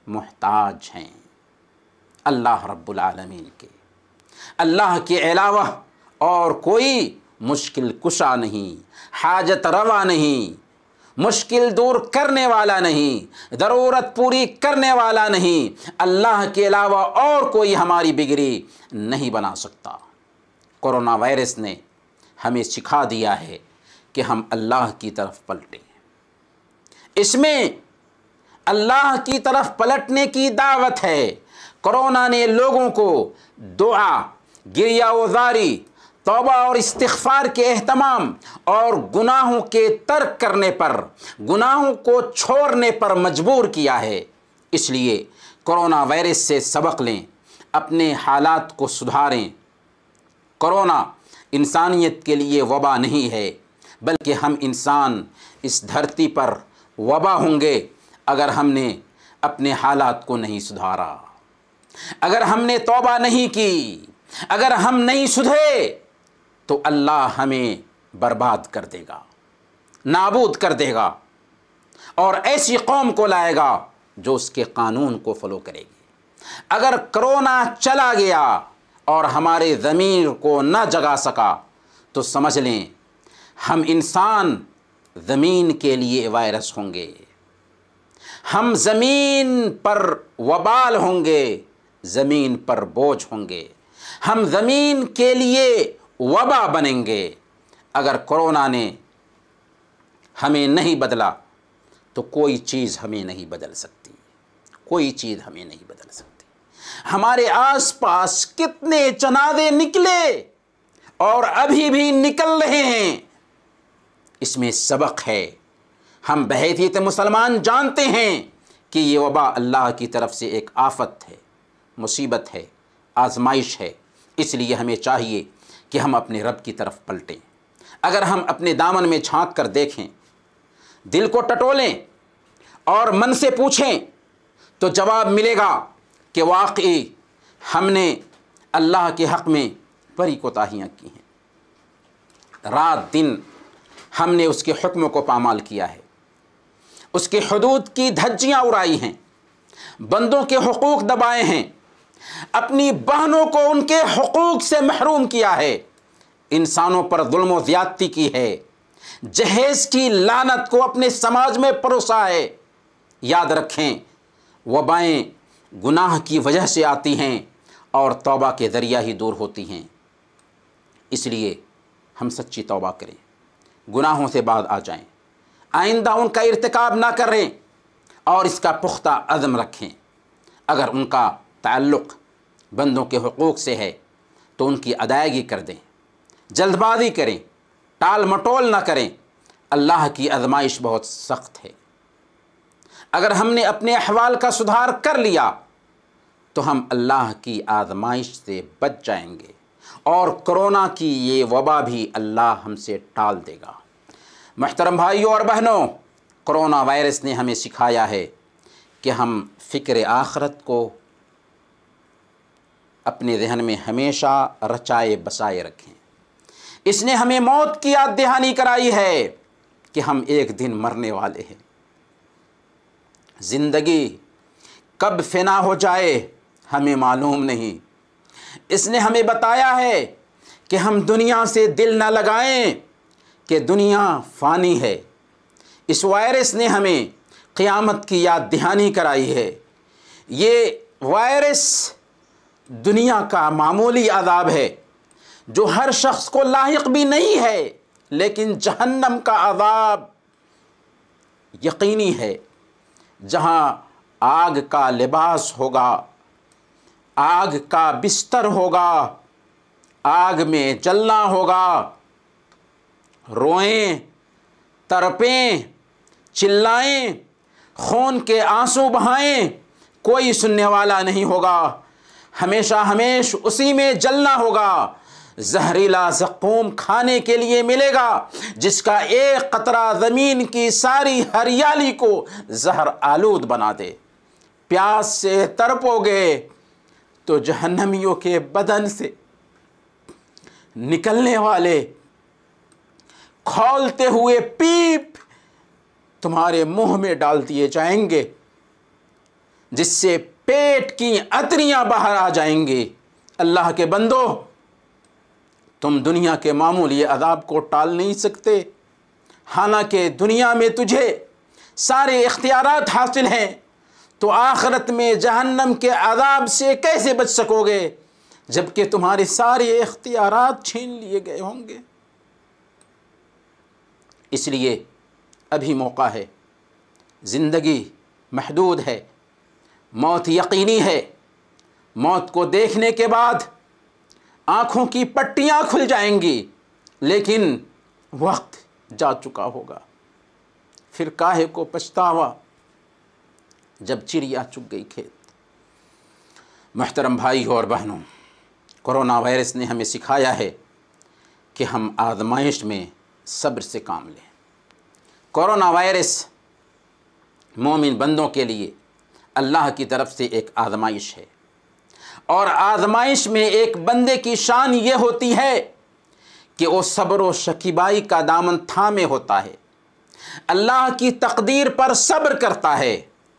C: मोहताज हैं अल्लाह रब्बुल आलमीन के। अल्लाह के अलावा और कोई मुश्किल कुशा नहीं, हाजत रवा नहीं, मुश्किल दूर करने वाला नहीं, ज़रूरत पूरी करने वाला नहीं। अल्लाह के अलावा और कोई हमारी बिगड़ी नहीं बना सकता। कोरोना वायरस ने हमें सिखा दिया है कि हम अल्लाह की तरफ पलटें। इसमें अल्लाह की तरफ पलटने की दावत है। कोरोना ने लोगों को दुआ, गिरिया वज़ारी, तौबा और इस्तिग़फ़ार के एहतमाम और गुनाहों के तर्क करने पर, गुनाहों को छोड़ने पर मजबूर किया है। इसलिए कोरोना वायरस से सबक लें, अपने हालात को सुधारें। कोरोना इंसानियत के लिए वबा नहीं है, बल्कि हम इंसान इस धरती पर वबा होंगे अगर हमने अपने हालात को नहीं सुधारा, अगर हमने तौबा नहीं की, अगर हम नहीं सुधरे तो अल्लाह हमें बर्बाद कर देगा। नाबूद कर देगा और ऐसी कौम को लाएगा जो उसके कानून को फॉलो करेगी। अगर कोरोना चला गया और हमारे ज़मीर को न जगा सका तो समझ लें हम इंसान ज़मीन के लिए वायरस होंगे, हम ज़मीन पर वबाल होंगे, ज़मीन पर बोझ होंगे, हम ज़मीन के लिए वबा बनेंगे। अगर कोरोना ने हमें नहीं बदला तो कोई चीज़ हमें नहीं बदल सकती, कोई चीज़ हमें नहीं बदल सकती। हमारे आसपास कितने जनाजे निकले और अभी भी निकल रहे हैं, इसमें सबक है। हम बहैसियत मुसलमान जानते हैं कि ये वबा अल्लाह की तरफ से एक आफत है, मुसीबत है, आजमाइश है। इसलिए हमें चाहिए कि हम अपने रब की तरफ पलटें। अगर हम अपने दामन में झांक कर देखें, दिल को टटोलें और मन से पूछें तो जवाब मिलेगा कि वाकई हमने अल्लाह के हक़ में बड़ी कोताहियाँ की हैं। रात दिन हमने उसके हुक्म को पामाल किया है, उसके हुदूद की धज्जियाँ उड़ाई हैं, बंदों के हुकूक दबाए हैं, अपनी बहनों को उनके हुकूक से महरूम किया है, इंसानों पर जुल्म व ज़्यादती की है, जहेज की लानत को अपने समाज में परोसा है। याद रखें, वबाएँ गुनाह की वजह से आती हैं और तौबा के ज़रिया ही दूर होती हैं। इसलिए हम सच्ची तौबा करें, गुनाहों से बाज आ जाएं, आइंदा उनका इर्तिकाब ना करें और इसका पुख्ता अज़्म रखें। अगर उनका ताल्लुक़ बंदों के हुकूक से है तो उनकी अदायगी कर दें, जल्दबाजी करें, टाल मटोल ना करें। अल्लाह की आज़माइश बहुत सख्त है। अगर हमने अपने अहवाल का सुधार कर लिया तो हम अल्लाह की आज़माइश से बच जाएंगे और कोरोना की ये वबा भी अल्लाह हमसे टाल देगा। मुहतरम भाइयों और बहनों, कोरोना वायरस ने हमें सिखाया है कि हम फ़िक्र आखरत को अपने जहन में हमेशा रचाए बसाए रखें। इसने हमें मौत की याद दहानी कराई है कि हम एक दिन मरने वाले हैं। ज़िंदगी कब फ़ना हो जाए हमें मालूम नहीं। इसने हमें बताया है कि हम दुनिया से दिल ना लगाएं कि दुनिया फ़ानी है। इस वायरस ने हमें क़यामत की याद दहानी कराई है। ये वायरस दुनिया का मामूली अज़ाब है जो हर शख्स को लाहिक भी नहीं है, लेकिन जहन्नम का अज़ाब यकीनी है, जहाँ आग का लिबास होगा, आग का बिस्तर होगा, आग में जलना होगा। रोएं, तड़पें, चिल्लाएं, खून के आंसू बहाएं, कोई सुनने वाला नहीं होगा। हमेशा हमेशा उसी में जलना होगा। जहरीला ज़क़ूम खाने के लिए मिलेगा जिसका एक कतरा ज़मीन की सारी हरियाली को जहर आलूद बना दे। प्यास से तड़पोगे तो जहन्नमियों के बदन से निकलने वाले खौलते हुए पीप तुम्हारे मुंह में डाल दिए जाएंगे, जिससे पेट की अतरियां बाहर आ जाएंगी। अल्लाह के बंदो, तुम दुनिया के मामूली अज़ाब को टाल नहीं सकते। हालांकि दुनिया में तुझे सारे इख्तियारात हासिल हैं, तो आखिरत में जहन्नम के अज़ाब से कैसे बच सकोगे जबकि तुम्हारे सारे इख्तियारात छीन लिए गए होंगे। इसलिए अभी मौका है, ज़िंदगी महदूद है, मौत यकीनी है। मौत को देखने के बाद आँखों की पट्टियाँ खुल जाएंगी, लेकिन वक्त जा चुका होगा। फिर काहे को पछतावा जब चिड़िया चुग गई खेत। मुहतरम भाई और बहनों, कोरोना वायरस ने हमें सिखाया है कि हम आज़माइश में सब्र से काम लें। कोरोना वायरस मोमिन बंदों के लिए अल्लाह की तरफ से एक आज़माइश है, और आज़माइश में एक बंदे की शान ये होती है कि वो सब्र व शकीबाई का दामन थामे होता है। अल्लाह की तकदीर पर सब्र करता है।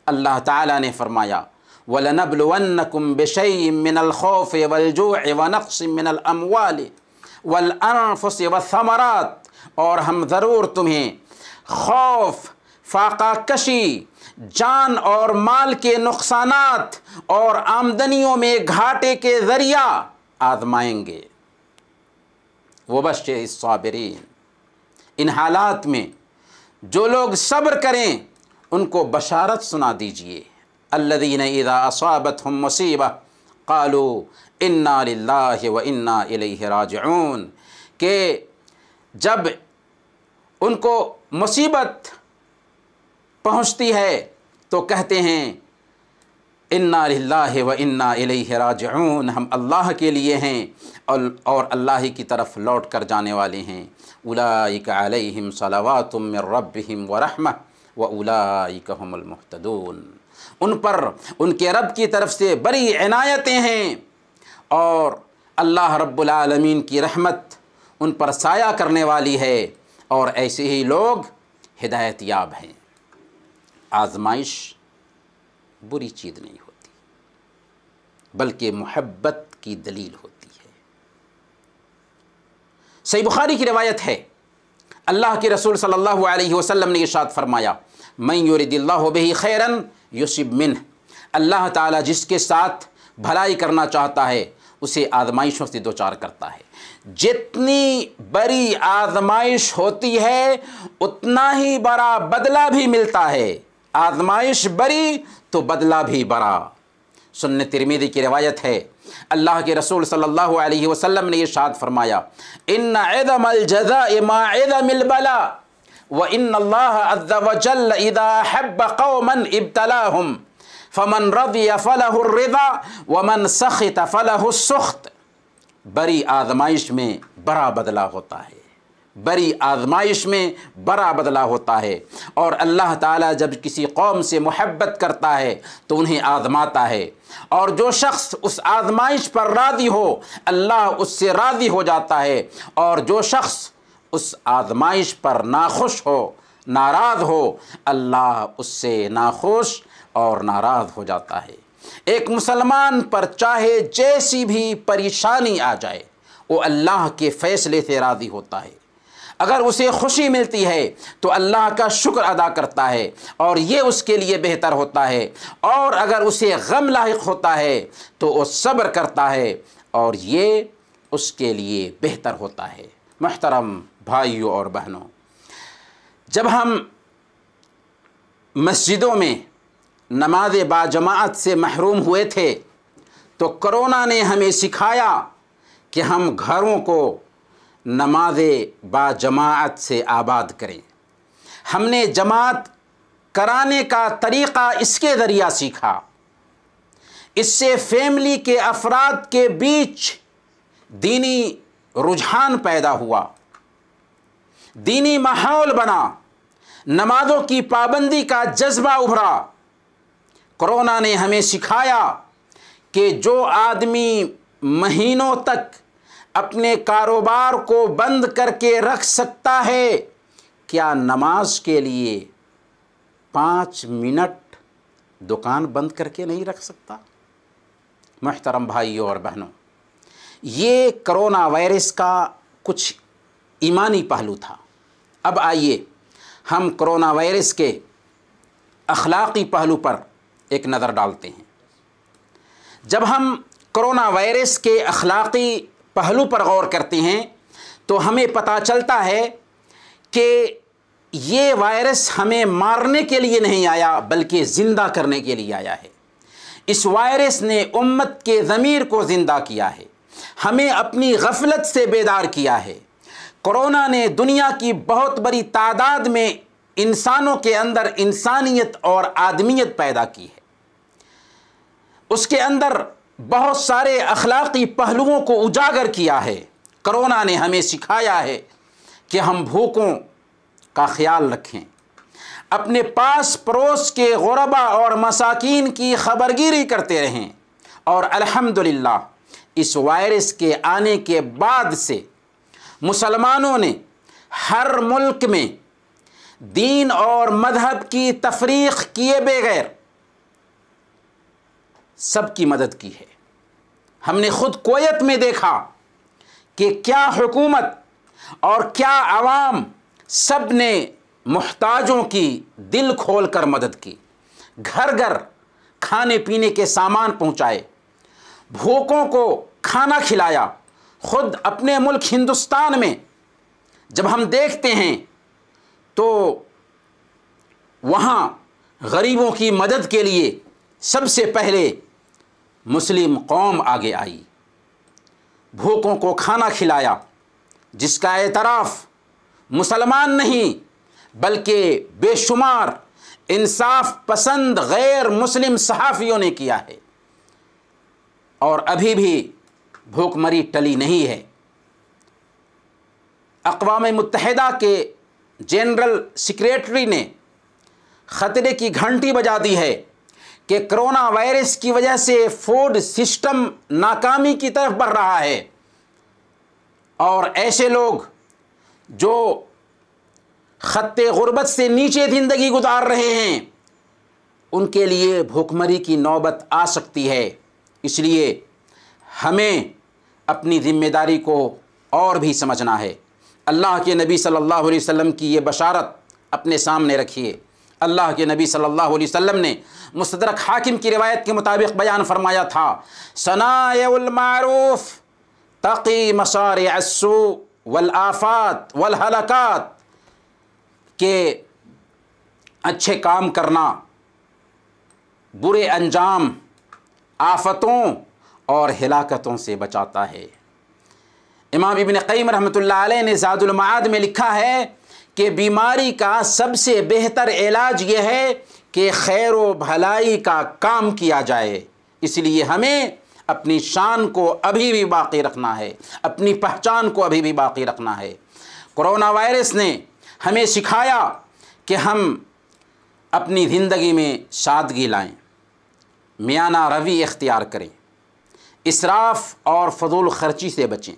C: अल्लाह ताला ने फरमाया वलनब्लुवन्नकुम बिशैइन मिनल खौफ़ि वल जू'i व नक़्सिन मिनल अमवालि वल अनफुसि वस्समरात, और हम ज़रूर तुम्हें खौफ, फाका कशी, जान और माल के नुकसानात और आमदनियों में घाटे के ज़रिया आज़माएंगे। वबश्शिर साबिरीन, इन हालात में जो लोग सब्र करें उनको बशारत सुना दीजिए। अल्लज़ीना इज़ा असाबतहुम मुसीबह क़ालू इन्ना लिल्लाहि व इन्ना इलैहि राजिऊन, कि जब उनको मुसीबत पहुँचती है तो कहते हैं इन्ना लिल्लाहि व इन्ना इलैहि राजिऊन, हम अल्लाह के लिए हैं और अल्लाह ही की तरफ लौट कर जाने वाले हैं। उलाइका अलैहिम सलवातुम मिर रब्बिहिम व रहमह व उलाइका हुमुल मुहतदून, उन पर उनके रब की तरफ से बड़ी इनायतें हैं और अल्लाह रब्बुल आलमीन की रहमत उन पर साया करने वाली है, और ऐसे ही लोग हिदायत याब हैं। आज़माइश बुरी चीज़ नहीं होती, बल्कि मोहब्बत की दलील होती है। सही बुखारी की रिवायत है, अल्लाह के रसूल सल्लल्लाहु अलैहि वसल्लम ने इरशाद फरमाया मन युरिदिल्लाहु बिही खैरन युसिब मिन्ह, अल्लाह ताला जिसके साथ भलाई करना चाहता है उसे आज़माइशों से दो चार करता है। जितनी बड़ी आज़माइश होती है उतना ही बड़ा बदला भी मिलता है। आज़माइश बड़ी तो बदला भी बड़ा। सुन्नत तिरमिज़ी की रिवायत है, अल्लाह के रसूल सल्लल्लाहु अलैहि वसल्लम ने इरशाद फरमाया इन्ना इज़मल जज़ाइ मा इज़मिल बला व इन्नल्लाह अज़्ज़ व जल्ल इज़ा हब्ब क़ौमन इब्तलाहुम फमन रज़िय फलहु रिज़ा व मन सख़ित फलहु सुख़्त। बड़ी आज़माइश में बड़ा बदला होता है, बड़ी आज़माइश में बड़ा बदला होता है। और अल्लाह ताला जब किसी कौम से मोहब्बत करता है तो उन्हें आज़माता है, और जो शख्स उस आज़माइश पर राज़ी हो अल्लाह उससे राज़ी हो जाता है, और जो शख्स उस आज़माइश पर नाखुश हो, नाराज़ हो, अल्लाह उससे नाखुश और नाराज़ हो जाता है। एक मुसलमान पर चाहे जैसी भी परेशानी आ जाए वो अल्लाह के फ़ैसले से राज़ी होता है। अगर उसे खुशी मिलती है तो अल्लाह का शुक्र अदा करता है और ये उसके लिए बेहतर होता है, और अगर उसे गम लाहिक होता है तो वो सब्र करता है और ये उसके लिए बेहतर होता है। मुहतरम भाइयों और बहनों, जब हम मस्जिदों में नमाज बाजमात से महरूम हुए थे तो कोरोना ने हमें सिखाया कि हम घरों को नमाज बाजमात से आबाद करें। हमने जमात कराने का तरीक़ा इसके ज़रिया सीखा। इससे फैमिली के अफराद के बीच दीनी रुझान पैदा हुआ, दीनी माहौल बना, नमाज़ों की पाबंदी का जज्बा उभरा। कोरोना ने हमें सिखाया कि जो आदमी महीनों तक अपने कारोबार को बंद करके रख सकता है, क्या नमाज के लिए 5 मिनट दुकान बंद करके नहीं रख सकता? मुहतरम भाइयों और बहनों, ये कोरोना वायरस का कुछ ईमानी पहलू था। अब आइए हम कोरोना वायरस के अखलाक़ी पहलू पर एक नज़र डालते हैं। जब हम कोरोना वायरस के अखलाक़ी पहलू पर गौर करते हैं तो हमें पता चलता है कि ये वायरस हमें मारने के लिए नहीं आया बल्कि ज़िंदा करने के लिए आया है। इस वायरस ने उम्मत के ज़मीर को ज़िंदा किया है, हमें अपनी गफलत से बेदार किया है। कोरोना ने दुनिया की बहुत बड़ी तादाद में इंसानों के अंदर इंसानियत और आदमियत पैदा की है। उसके अंदर बहुत सारे अखलाक़ी पहलुओं को उजागर किया है। कोरोना ने हमें सिखाया है कि हम भूखों का ख्याल रखें, अपने पास पड़ोस के गुरबा और मसाकीन की खबरगिरी करते रहें। और अल्हम्दुलिल्लाह इस वायरस के आने के बाद से मुसलमानों ने हर मुल्क में दीन और मजहब की तफरीक किए बगैर सबकी मदद की है। हमने खुद कुवैत में देखा कि क्या हुकूमत और क्या आवाम सब ने मुहताजों की दिल खोलकर मदद की, घर घर खाने पीने के सामान पहुंचाए, भूखों को खाना खिलाया। खुद अपने मुल्क हिंदुस्तान में जब हम देखते हैं तो वहाँ गरीबों की मदद के लिए सबसे पहले मुस्लिम कौम आगे आई, भूखों को खाना खिलाया, जिसका एतराफ़ मुसलमान नहीं बल्कि बेशुमार इंसाफ पसंद गैर मुस्लिम सहाफ़ियों ने किया है। और अभी भी भूखमरी टली नहीं है। अक़वाम मुत्तहिदा के जनरल सेक्रेटरी ने ख़तरे की घंटी बजा दी है कि कोरोना वायरस की वजह से फूड सिस्टम नाकामी की तरफ बढ़ रहा है और ऐसे लोग जो ख़त्ते गुर्बत से नीचे ज़िंदगी गुजार रहे हैं उनके लिए भूखमरी की नौबत आ सकती है। इसलिए हमें अपनी ज़िम्मेदारी को और भी समझना है। अल्लाह के नबी सल्लल्लाहु अलैहि वसल्लम की ये बशारत अपने सामने रखिए। अल्लाह के नबी सल्लल्लाहु अलैहि वसल्लम ने मुस्तदरक हाकिम की रिवायत के मुताबिक बयान फरमाया था, सनाउल मारूफ तक़ी मसारिअस्सू वल आफ़ात वल हलकात, के अच्छे काम करना बुरे अंजाम, आफ़तों और हिलाकतों से बचाता है। इमाम इब्न क़य्यिम रहमतुल्लाह अलैह ने ज़ादुल मआद में लिखा है कि बीमारी का सबसे बेहतर इलाज यह है कि खैर व भलाई का काम किया जाए। इसलिए हमें अपनी शान को अभी भी बाकी रखना है, अपनी पहचान को अभी भी बाकी रखना है। कोरोना वायरस ने हमें सिखाया कि हम अपनी ज़िंदगी में सादगी लाएं, मियाना रवि इख्तियार करें, इसराफ़ और फजूल ख़र्ची से बचें।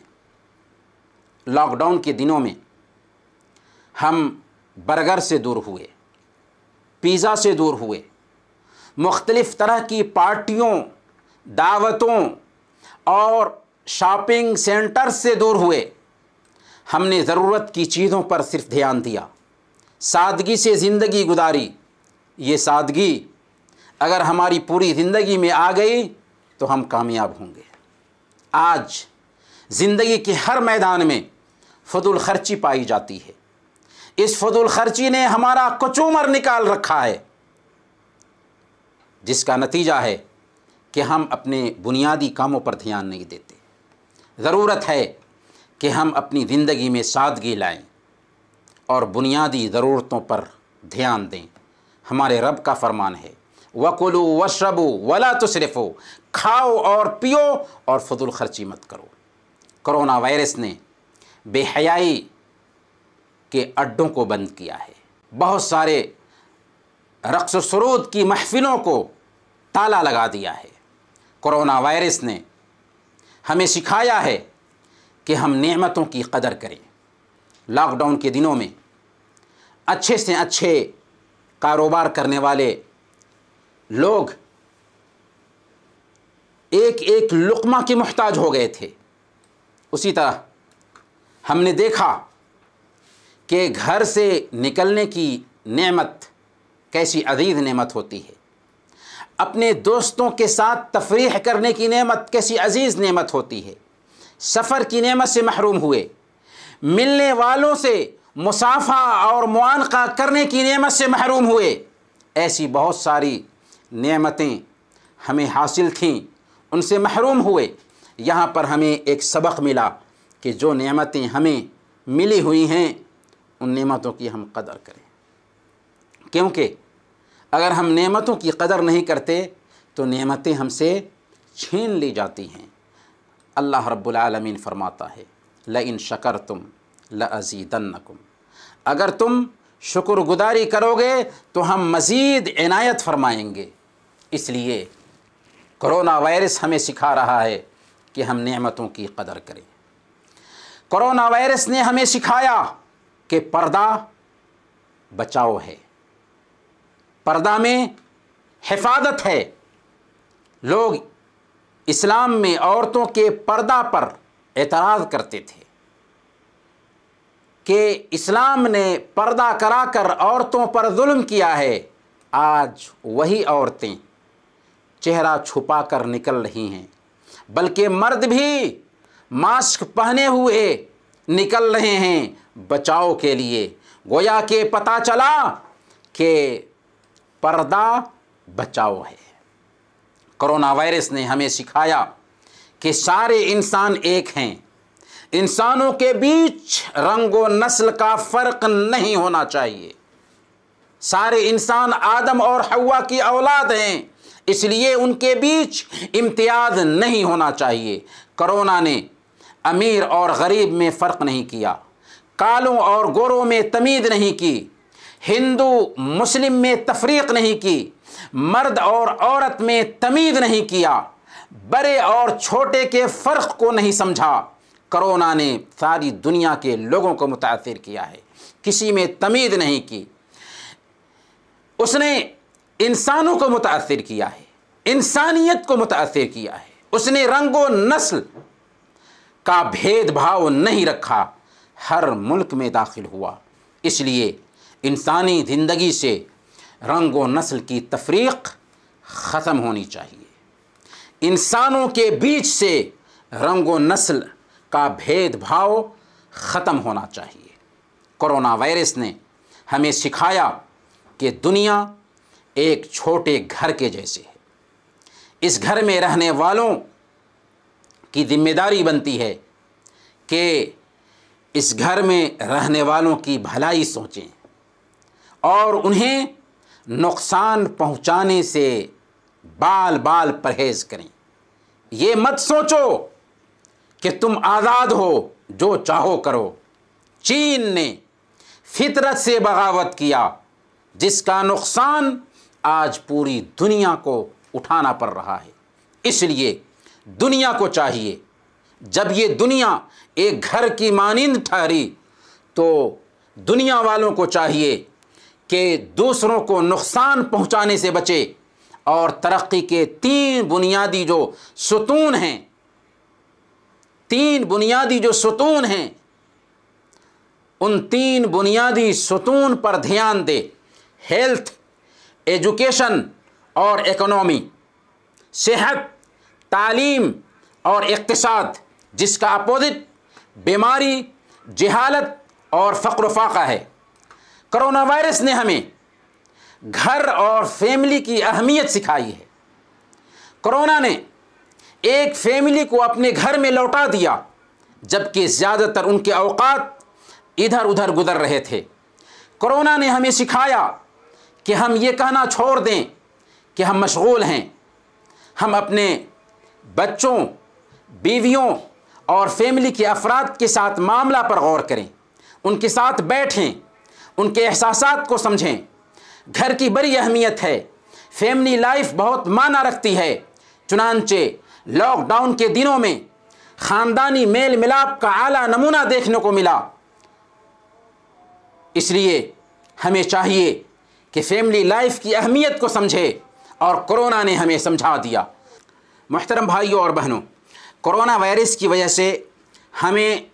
C: लॉकडाउन के दिनों में हम बर्गर से दूर हुए, पिज़्ज़ा से दूर हुए, मुख्तलिफ़ तरह की पार्टियों, दावतों और शॉपिंग सेंटर से दूर हुए। हमने ज़रूरत की चीज़ों पर सिर्फ ध्यान दिया, सादगी से ज़िंदगी गुजारी। ये सादगी अगर हमारी पूरी ज़िंदगी में आ गई तो हम कामयाब होंगे। आज ज़िंदगी के हर मैदान में फजूल ख़र्ची पाई जाती है। इस फजूल ख़र्ची ने हमारा कचूमर निकाल रखा है, जिसका नतीजा है कि हम अपने बुनियादी कामों पर ध्यान नहीं देते। ज़रूरत है कि हम अपनी ज़िंदगी में सादगी लाएं और बुनियादी ज़रूरतों पर ध्यान दें। हमारे रब का फरमान है, वकुलू वशरबू वला तुसरिफू, खाओ और पियो और फजूल ख़र्ची मत करो। कोरोना वायरस ने बेहयाई के अड्डों को बंद किया है। बहुत सारे रक़्स व सुरूद की महफ़िलों को ताला लगा दिया है। कोरोना वायरस ने हमें सिखाया है कि हम नेमतों की कदर करें। लॉकडाउन के दिनों में अच्छे से अच्छे कारोबार करने वाले लोग एक एक लुक़मा के मुहताज हो गए थे। उसी तरह हमने देखा कि घर से निकलने की नेमत कैसी अज़ीज़ नेमत होती है, अपने दोस्तों के साथ तफरीह करने की नेमत कैसी अज़ीज़ नेमत होती है। सफ़र की नेमत से महरूम हुए, मिलने वालों से मुसाफ़ा और मुआनक़ा करने की नेमत से महरूम हुए। ऐसी बहुत सारी नेमतें हमें हासिल थीं, उनसे महरूम हुए। यहाँ पर हमें एक सबक मिला कि जो नेमतें हमें मिली हुई हैं उन नेमतों की हम कदर करें, क्योंकि अगर हम नेमतों की कदर नहीं करते तो नेमतें हमसे छीन ली जाती हैं। अल्लाह रब्बुल आलमीन फरमाता है, लइन शकरतुम लअज़ीदन्नकुम, अगर तुम शुक्रगुजारी करोगे तो हम मज़ीद इनायत फरमाएंगे। इसलिए कोरोना वायरस हमें सिखा रहा है कि हम नेमतों की कदर करें। कोरोना वायरस ने हमें सिखाया कि पर्दा बचाव है, पर्दा में हिफाजत है। लोग इस्लाम में औरतों के पर्दा पर एतराज़ करते थे कि इस्लाम ने पर्दा कराकर औरतों पर जुल्म किया है। आज वही औरतें चेहरा छुपाकर निकल रही हैं, बल्कि मर्द भी मास्क पहने हुए निकल रहे हैं बचाव के लिए। गोया के पता चला कि पर्दा बचाव है। कोरोना वायरस ने हमें सिखाया कि सारे इंसान एक हैं। इंसानों के बीच रंग व नस्ल का फ़र्क नहीं होना चाहिए। सारे इंसान आदम और हव्वा की औलाद हैं, इसलिए उनके बीच इम्तियाज़ नहीं होना चाहिए। कोरोना ने अमीर और गरीब में फ़र्क नहीं किया, कालों और गोरों में तमीज़ नहीं की, हिंदू मुस्लिम में तफरीक नहीं की, मर्द और औरत में तमीज़ नहीं किया, बड़े और छोटे के फ़र्क को नहीं समझा। कोरोना ने सारी दुनिया के लोगों को मुतासिर किया है, किसी में तमीज़ नहीं की। उसने इंसानों को मुतासिर किया है, इंसानियत को मुतासिर किया है। उसने रंग व नस्ल का भेदभाव नहीं रखा, हर मुल्क में दाखिल हुआ। इसलिए इंसानी ज़िंदगी से रंग व नस्ल की तफरीक ख़त्म होनी चाहिए। इंसानों के बीच से रंग व नस्ल का भेदभाव ख़त्म होना चाहिए। कोरोना वायरस ने हमें सिखाया कि दुनिया एक छोटे घर के जैसे है। इस घर में रहने वालों की जिम्मेदारी बनती है कि इस घर में रहने वालों की भलाई सोचें और उन्हें नुकसान पहुंचाने से बाल बाल परहेज़ करें। ये मत सोचो कि तुम आज़ाद हो, जो चाहो करो। चीन ने फितरत से बगावत किया, जिसका नुकसान आज पूरी दुनिया को उठाना पड़ रहा है। इसलिए दुनिया को चाहिए, जब ये दुनिया एक घर की मानिंद ठहरी, तो दुनिया वालों को चाहिए कि दूसरों को नुकसान पहुंचाने से बचे और तरक्की के तीन बुनियादी जो सुतून हैं, उन तीन बुनियादी सुतून पर ध्यान दे। हेल्थ, एजुकेशन और इकोनॉमी, सेहत, तालीम और इक़्तिसाद, जिसका अपोजिट बीमारी, जहालत और फ़क़्र फ़ाक़ा है। कोरोना वायरस ने हमें घर और फैमिली की अहमियत सिखाई है। कोरोना ने एक फैमिली को अपने घर में लौटा दिया, जबकि ज़्यादातर उनके औक़ात इधर उधर गुजर रहे थे। कोरोना ने हमें सिखाया कि हम ये कहना छोड़ दें कि हम मशगूल हैं। हम अपने बच्चों, बीवियों और फैमिली के अफराद के साथ मामला पर गौर करें, उनके साथ बैठें, उनके एहसासात को समझें। घर की बड़ी अहमियत है, फैमिली लाइफ बहुत माना रखती है। चुनांचे लॉकडाउन के दिनों में ख़ानदानी मेल मिलाप का आला नमूना देखने को मिला। इसलिए हमें चाहिए कि फैमिली लाइफ की अहमियत को समझे, और कोरोना ने हमें समझा दिया। मुहतरम भाइयों और बहनों, कोरोना वायरस की वजह से हमें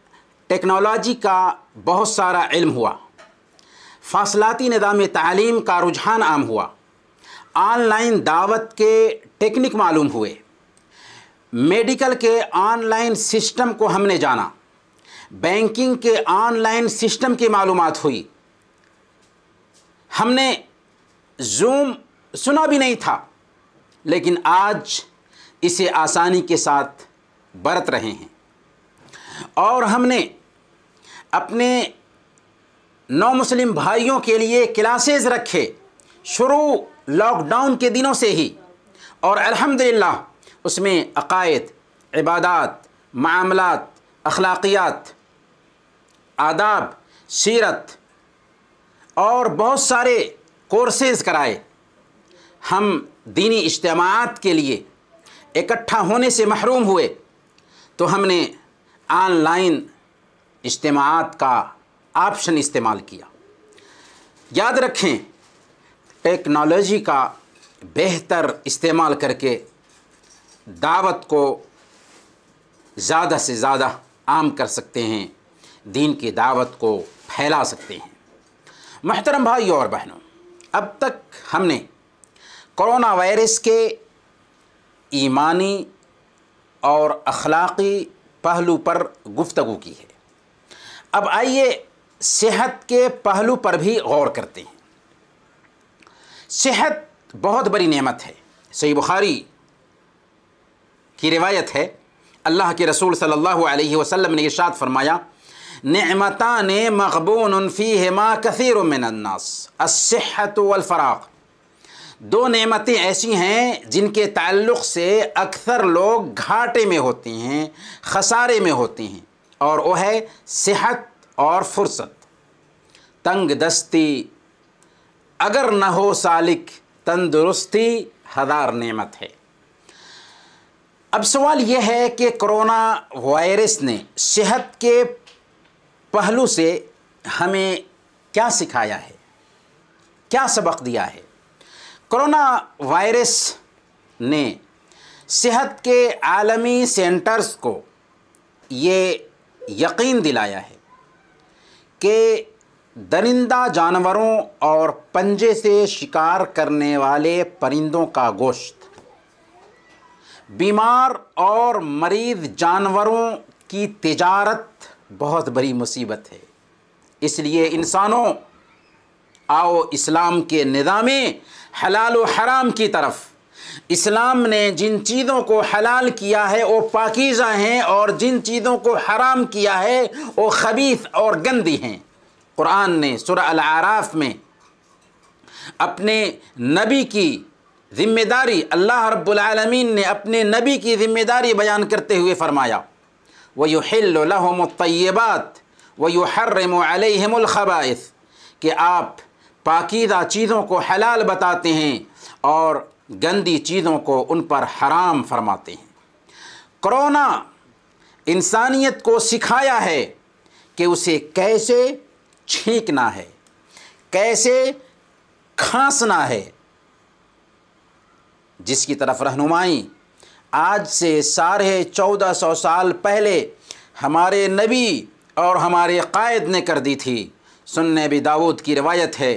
C: टेक्नोलॉजी का बहुत सारा इल्म हुआ, फासलाती निज़ाम तालीम का रुझान आम हुआ, ऑनलाइन दावत के टेक्निक मालूम हुए, मेडिकल के ऑनलाइन सिस्टम को हमने जाना, बैंकिंग के ऑनलाइन सिस्टम की मालूमात हुई। हमने जूम सुना भी नहीं था, लेकिन आज इसे आसानी के साथ बरत रहे हैं। और हमने अपने नौ मुस्लिम भाइयों के लिए क्लासेस रखे शुरू लॉकडाउन के दिनों से ही, और अल्हम्दुलिल्लाह उसमें अक़ायद, इबादात, मामलात, अखलाक़ियात, आदाब, सीरत और बहुत सारे कोर्सेज़ कराए। हम दीनी इज्तिमाआत के लिए इकट्ठा होने से महरूम हुए, तो हमने ऑनलाइन इज्तिमाआत का ऑप्शन इस्तेमाल किया। याद रखें, टेक्नोलॉजी का बेहतर इस्तेमाल करके दावत को ज़्यादा से ज़्यादा आम कर सकते हैं, दीन की दावत को फैला सकते हैं। मोहतरम भाइयों और बहनों, अब तक हमने कोरोना वायरस के ईमानी और अखलाक़ी पहलू पर गुफ्तगू की है। अब आइए सेहत के पहलू पर भी गौर करते हैं। सेहत बहुत बड़ी नेमत है। सही बुखारी की रिवायत है, अल्लाह के रसूल सल्लल्लाहु अलैहि वसल्लम ने इरशाद फरमाया, निअमताने मग़बूनुन फ़ीहिमा कसीरुम मिनन नास अस्सिह्हतु वल फ़राग़। दो नेमतें ऐसी हैं जिनके ताल्लुक़ से अक्सर लोग घाटे में होते हैं, खसारे में होते हैं, और वो है सेहत और फुर्सत। तंग दस्ती अगर न हो सालिक, तंदुरुस्ती हज़ार नेमत है। अब सवाल यह है कि कोरोना वायरस ने सेहत के पहलू से हमें क्या सिखाया है, क्या सबक दिया है। कोरोना वायरस ने सेहत के आलमी सेंटर्स को ये यकीन दिलाया है कि दरिंदा जानवरों और पंजे से शिकार करने वाले परिंदों का गोश्त बीमार और मरीज़ जानवरों की तिजारत बहुत बड़ी मुसीबत है। इसलिए इंसानों, आओ इस्लाम के निज़ामे हलाल व हराम की तरफ। इस्लाम ने जिन चीज़ों को हलाल किया है वो पाकीज़ा हैं, और जिन चीज़ों को हराम किया है वो खबीस और गंदी हैं। कुरान ने सूरह अल-आराफ में अपने नबी की ज़िम्मेदारी, अल्लाह रब्बुल आलमीन ने अपने नबी की ज़िम्मेदारी बयान करते हुए फरमाया, वयुहिल्लु लहुमुत-तय्यिबात वयुहर्रिमु अलैहिमुल खबाइस, कि आप पाकीज़ा चीज़ों को हलाल बताते हैं और गंदी चीज़ों को उन पर हराम फरमाते हैं। कोरोना इंसानियत को सिखाया है कि उसे कैसे छींकना है, कैसे खांसना है, जिसकी तरफ रहनुमाई आज से 1450 साल पहले हमारे नबी और हमारे कायद ने कर दी थी। सुन्ने अबी दाऊद की रिवायत है,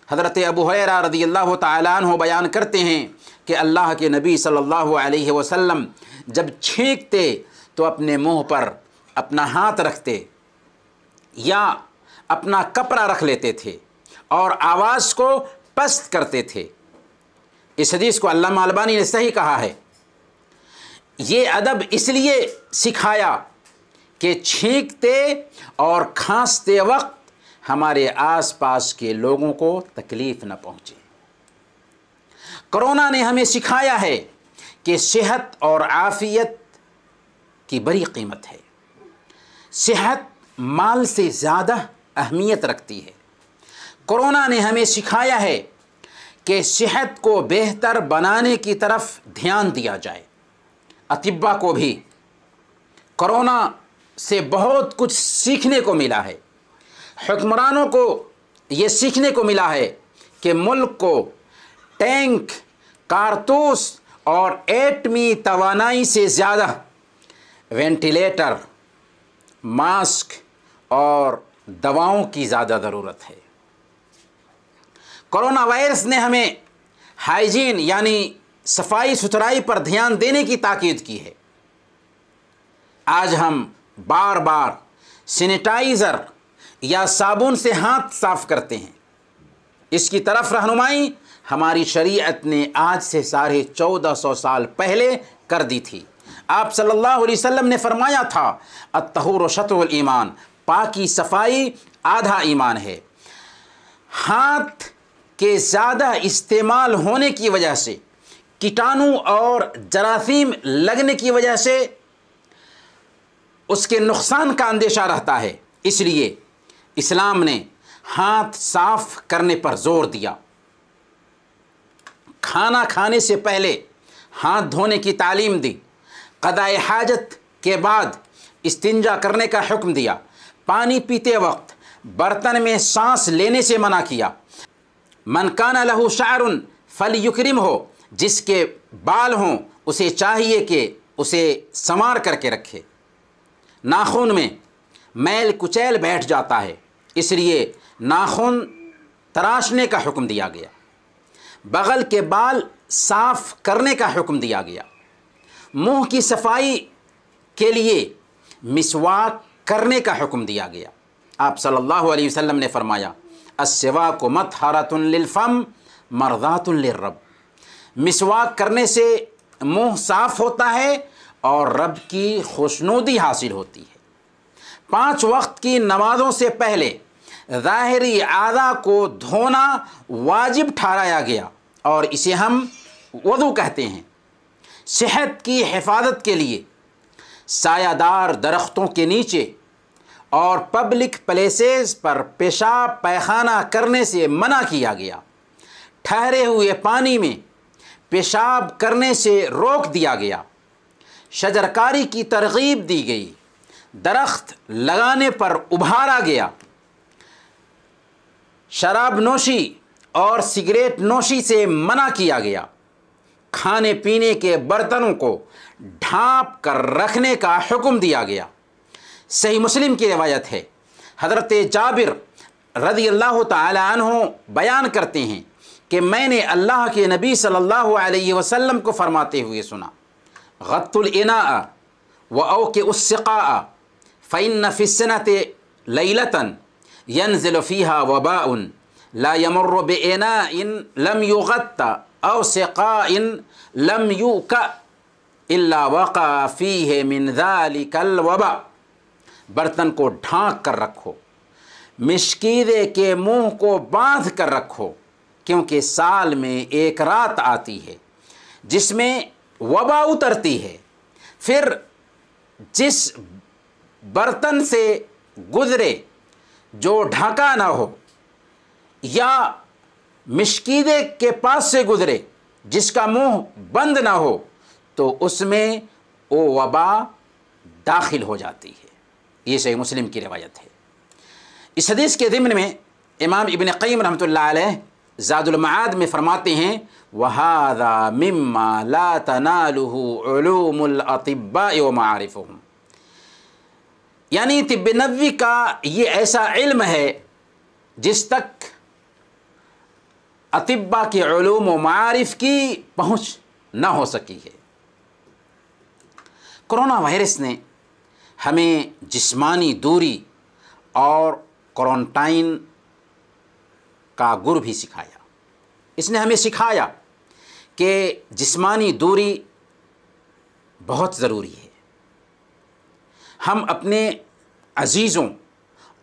C: हज़रत अबू हुरैरा रज़ियल्लाहु तआला अन्हु बयान करते हैं कि अल्लाह के नबी सल्लल्लाहु अलैहि वसल्लम जब छींकते तो अपने मुंह पर अपना हाथ रखते या अपना कपड़ा रख लेते थे और आवाज़ को पस्त करते थे। इस हदीस को अल्लामा अलबानी ने सही कहा है। ये अदब इसलिए सिखाया कि छींकते और खांसते वक्त हमारे आसपास के लोगों को तकलीफ़ न पहुँचे। कोरोना ने हमें सिखाया है कि सेहत और आफ़ियत की बड़ी कीमत है। सेहत माल से ज़्यादा अहमियत रखती है। कोरोना ने हमें सिखाया है कि सेहत को बेहतर बनाने की तरफ ध्यान दिया जाए। अतिब्बा को भी कोरोना से बहुत कुछ सीखने को मिला है। हुक्मरानों को ये सीखने को मिला है कि मुल्क को टैंक, कारतूस और एटमी तवानाई से ज़्यादा वेंटिलेटर, मास्क और दवाओं की ज़्यादा ज़रूरत है। कोरोना वायरस ने हमें हाइजीन यानी सफाई सुथराई पर ध्यान देने की ताकीद की है। आज हम बार बार सैनिटाइज़र या साबुन से हाथ साफ़ करते हैं। इसकी तरफ रहनुमाई हमारी शरीयत ने आज से 1450 साल पहले कर दी थी। आप सल्लल्लाहु अलैहि वसल्लम ने फरमाया था, अत्तहूरु शत्रुल ईमान, पाकी सफाई आधा ईमान है। हाथ के ज़्यादा इस्तेमाल होने की वजह से, कीटाणु और जरासीम लगने की वजह से उसके नुकसान का अंदेशा रहता है। इसलिए इस्लाम ने हाथ साफ करने पर जोर दिया। खाना खाने से पहले हाथ धोने की तालीम दी। क़ज़ाए हाजत के बाद इस्तिंजा करने का हुक्म दिया। पानी पीते वक्त, बर्तन में सांस लेने से मना किया। मन काना लहू शारुन फल युकरिम हो, जिसके बाल हों उसे चाहिए कि उसे संवार करके रखे। नाखून में मैल कुचैल बैठ जाता है, इसलिए नाखून तराशने का हुक्म दिया गया। बगल के बाल साफ़ करने का हुक्म दिया गया। मुंह की सफाई के लिए मिसवाक करने का हुक्म दिया गया। आप सल्लल्लाहु अलैहि वसल्लम ने फरमाया, अस्सिवाकु मत्हरतुन लिलफम मर्दातुन लिर्रब। मिसवाक करने से मुंह साफ़ होता है और रब की खुशनुदी हासिल होती है। 5 वक्त की नमाज़ों से पहले ज़ाहिरी आज़ा को धोना वाजिब ठहराया गया और इसे हम वज़ू कहते हैं। सेहत की हिफाजत के लिए सायादार दरख्तों के नीचे और पब्लिक प्लेसेस पर पेशाब पैखाना करने से मना किया गया। ठहरे हुए पानी में पेशाब करने से रोक दिया गया। शजरकारी की तरगीब दी गई। दरख्त लगाने पर उभारा गया। शराब नोशी और सिगरेट नोशी से मना किया गया। खाने पीने के बर्तनों को ढाँप कर रखने का हुक्म दिया गया। सही मुस्लिम की रिवायत है, हज़रत जाबिर रज़ियल्लाहु ताला अन्हु बयान करते हैं कि मैंने अल्लाह के नबी सल्लल्लाहु अलैहि वसल्लम को फरमाते हुए सुना, गत्तुल इनाअ व औके उस्सिक़ाअ फ़इन्न फ़िस्सनति लैलतन यनज़िलु फ़ीहा वबाउन ला यमुर्रु बिइनाइन लम युग़त्ता औ सिक़ाइन लम युका इल्ला वक़ा फ़ीहि मिन ज़ालिकल वबा। बर्तन को ढाँक कर रखो, मिश्कीदे के मुँह को बांध कर रखो, क्योंकि साल में एक रात आती है जिसमें वबा उतरती है। फिर जिस बर्तन से गुज़रे जो ढका ना हो या मिश्कीदे के पास से गुज़रे जिसका मुंह बंद ना हो, तो उसमें वो वबा दाखिल हो जाती है। ये सही मुस्लिम की रिवायत है। इस हदीस के ज़िम्न में इमाम इब्न क़य्यिम रहमतुल्लाह अलैह ज़ादुल मआद में फरमाते हैं, वहाज़ा मिम्मा ला तनालुहु उलूमुल अतिब्बाइ व मारिफुहुम। यानी तिब्ब नबवी का ये ऐसा इल्म है जिस तक अतिब्बा के उलूम व मारिफ की पहुँच न हो सकी है। कोरोना वायरस ने हमें जिस्मानी दूरी और क्वारंटाइन का गुर भी सिखाया। इसने हमें सिखाया कि जिस्मानी दूरी बहुत ज़रूरी है। हम अपने अजीज़ों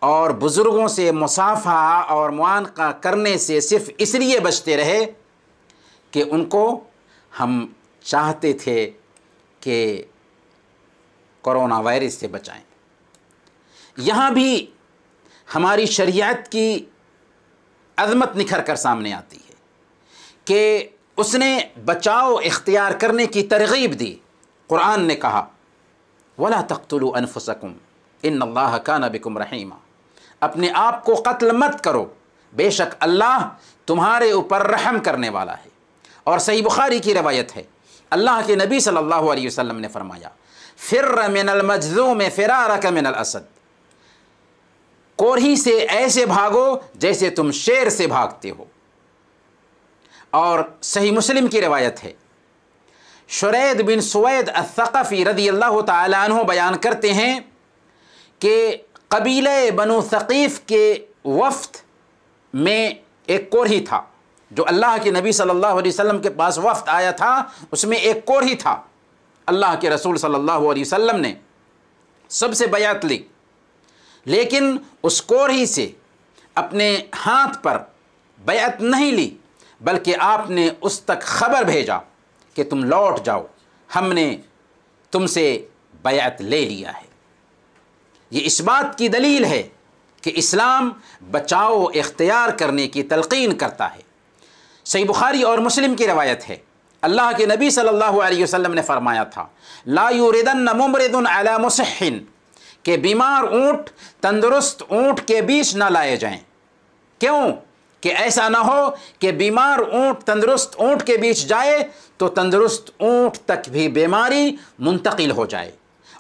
C: और बुज़ुर्गों से मुसाफ़ा और मुआनक़ा करने से सिर्फ़ इसलिए बचते रहे कि उनको हम चाहते थे कि कोरोना वायरस से बचाएं। यहाँ भी हमारी शरीयत की अज़मत निखर कर सामने आती है कि उसने बचाव इख्तियार करने की तरग़ीब दी। कुरान ने कहा, वला तक़्तुलू अनफुसकुम इन्नल्लाह काना बिकुम रहीमा। अपने आप को कत्ल मत करो, बेशक अल्लाह तुम्हारे ऊपर रहम करने वाला है। और सही बुखारी की रवायत है, अल्लाह के नबी सल्लल्लाहु अलैहि वसल्लम ने फरमाया, फिर्र मिनल मजलूम फिरारक मिनल असद। कोरही से ऐसे भागो जैसे तुम शेर से भागते हो। और सही मुस्लिम की रिवायत है, शुरैद बिन सुवैद अस-सक़फ़ी रज़ियल्लाहु ताला अन्हु बयान करते हैं कि कबीले बनु सक़ीफ़ के वफ़्द में एक कोरही था। जो अल्लाह के नबी सल्लल्लाहु अलैहि वसल्लम के पास वफ़्द आया था, उसमें एक कोरही था। अल्लाह के रसूल सल्लल्लाहु अलैहि वसल्लम ने सबसे बैअत ली, लेकिन उस कोरही से अपने हाथ पर बैअत नहीं ली, बल्कि आपने उस तक ख़बर भेजा कि तुम लौट जाओ, हमने तुमसे बैअत ले लिया है। ये इस बात की दलील है कि इस्लाम बचाव इख्तियार करने की तलक़ीन करता है। सही बुखारी और मुस्लिम की रवायत है, अल्लाह के नबी सल्लल्लाहु अलैहि वसल्लम ने फरमाया था, ला युरिदन्न मुमरिदुन अला मुसहिन, कि बीमार ऊँट तंदुरुस्त ऊँट के बीच न लाए जाएं। क्यों? कि ऐसा ना हो कि बीमार ऊँट तंदुरुस्त ऊँट के बीच जाए तो तंदुरुस्त ऊँट तक भी बीमारी मुंतकिल हो जाए।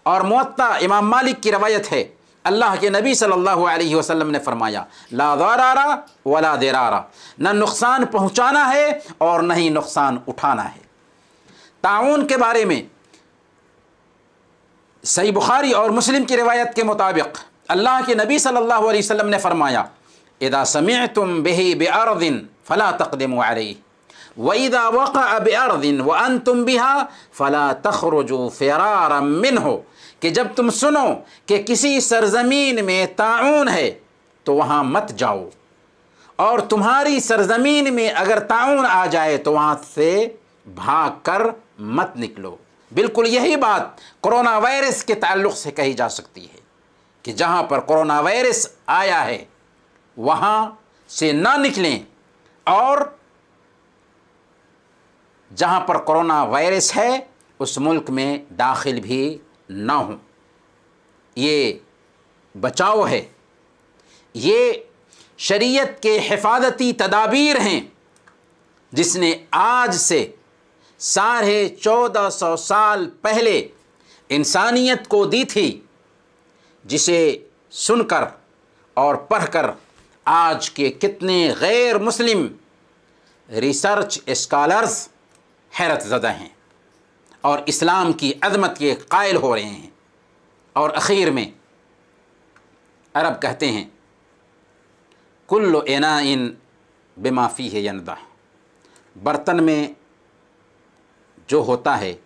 C: और मुअत्ता इमाम मालिक की रवायत है, अल्लाह के नबी सल्लल्लाहु अलैहि वसल्लम ने फरमाया, ला दरारा वला दिरारा, न नुकसान पहुँचाना है और न ही नुकसान उठाना है। ताउन के बारे में सही बुखारी और मुस्लिम की रिवायत के मुताबिक अल्लाह के नबी सल्लल्लाहु अलैहि वसल्लम ने फरमाया, इदा समिअतुम बिही बिअर्दिन फला तक़दिमू अलैहि व इदा वक़अ बिअर्दिन व अंतुम बिहा फला तख़रुजू फ़िरारम मिन्हु, कि जब तुम सुनो कि किसी सरजमीन में ताउन है तो वहाँ मत जाओ, और तुम्हारी सरजमीन में अगर ताउन आ जाए तो वहाँ से भाग कर मत निकलो। बिल्कुल यही बात कोरोना वायरस के ताल्लुक़ से कही जा सकती है कि जहाँ पर कोरोना वायरस आया है वहाँ से ना निकलें, और जहाँ पर कोरोना वायरस है उस मुल्क में दाखिल भी ना हों। ये बचाव है, ये शरीयत के हिफाजती तदाबीर हैं जिसने आज से 1450 साल पहले इंसानियत को दी थी, जिसे सुनकर और पढ़कर आज के कितने गैर मुस्लिम रिसर्च स्कॉलर्स हैरत ज़दा हैं और इस्लाम की अज़मत के कायल हो रहे हैं। और आखिर में अरब कहते हैं, कुल्लु इनाइन बिमा फ़ीहि यनदह, बर्तन में जो होता है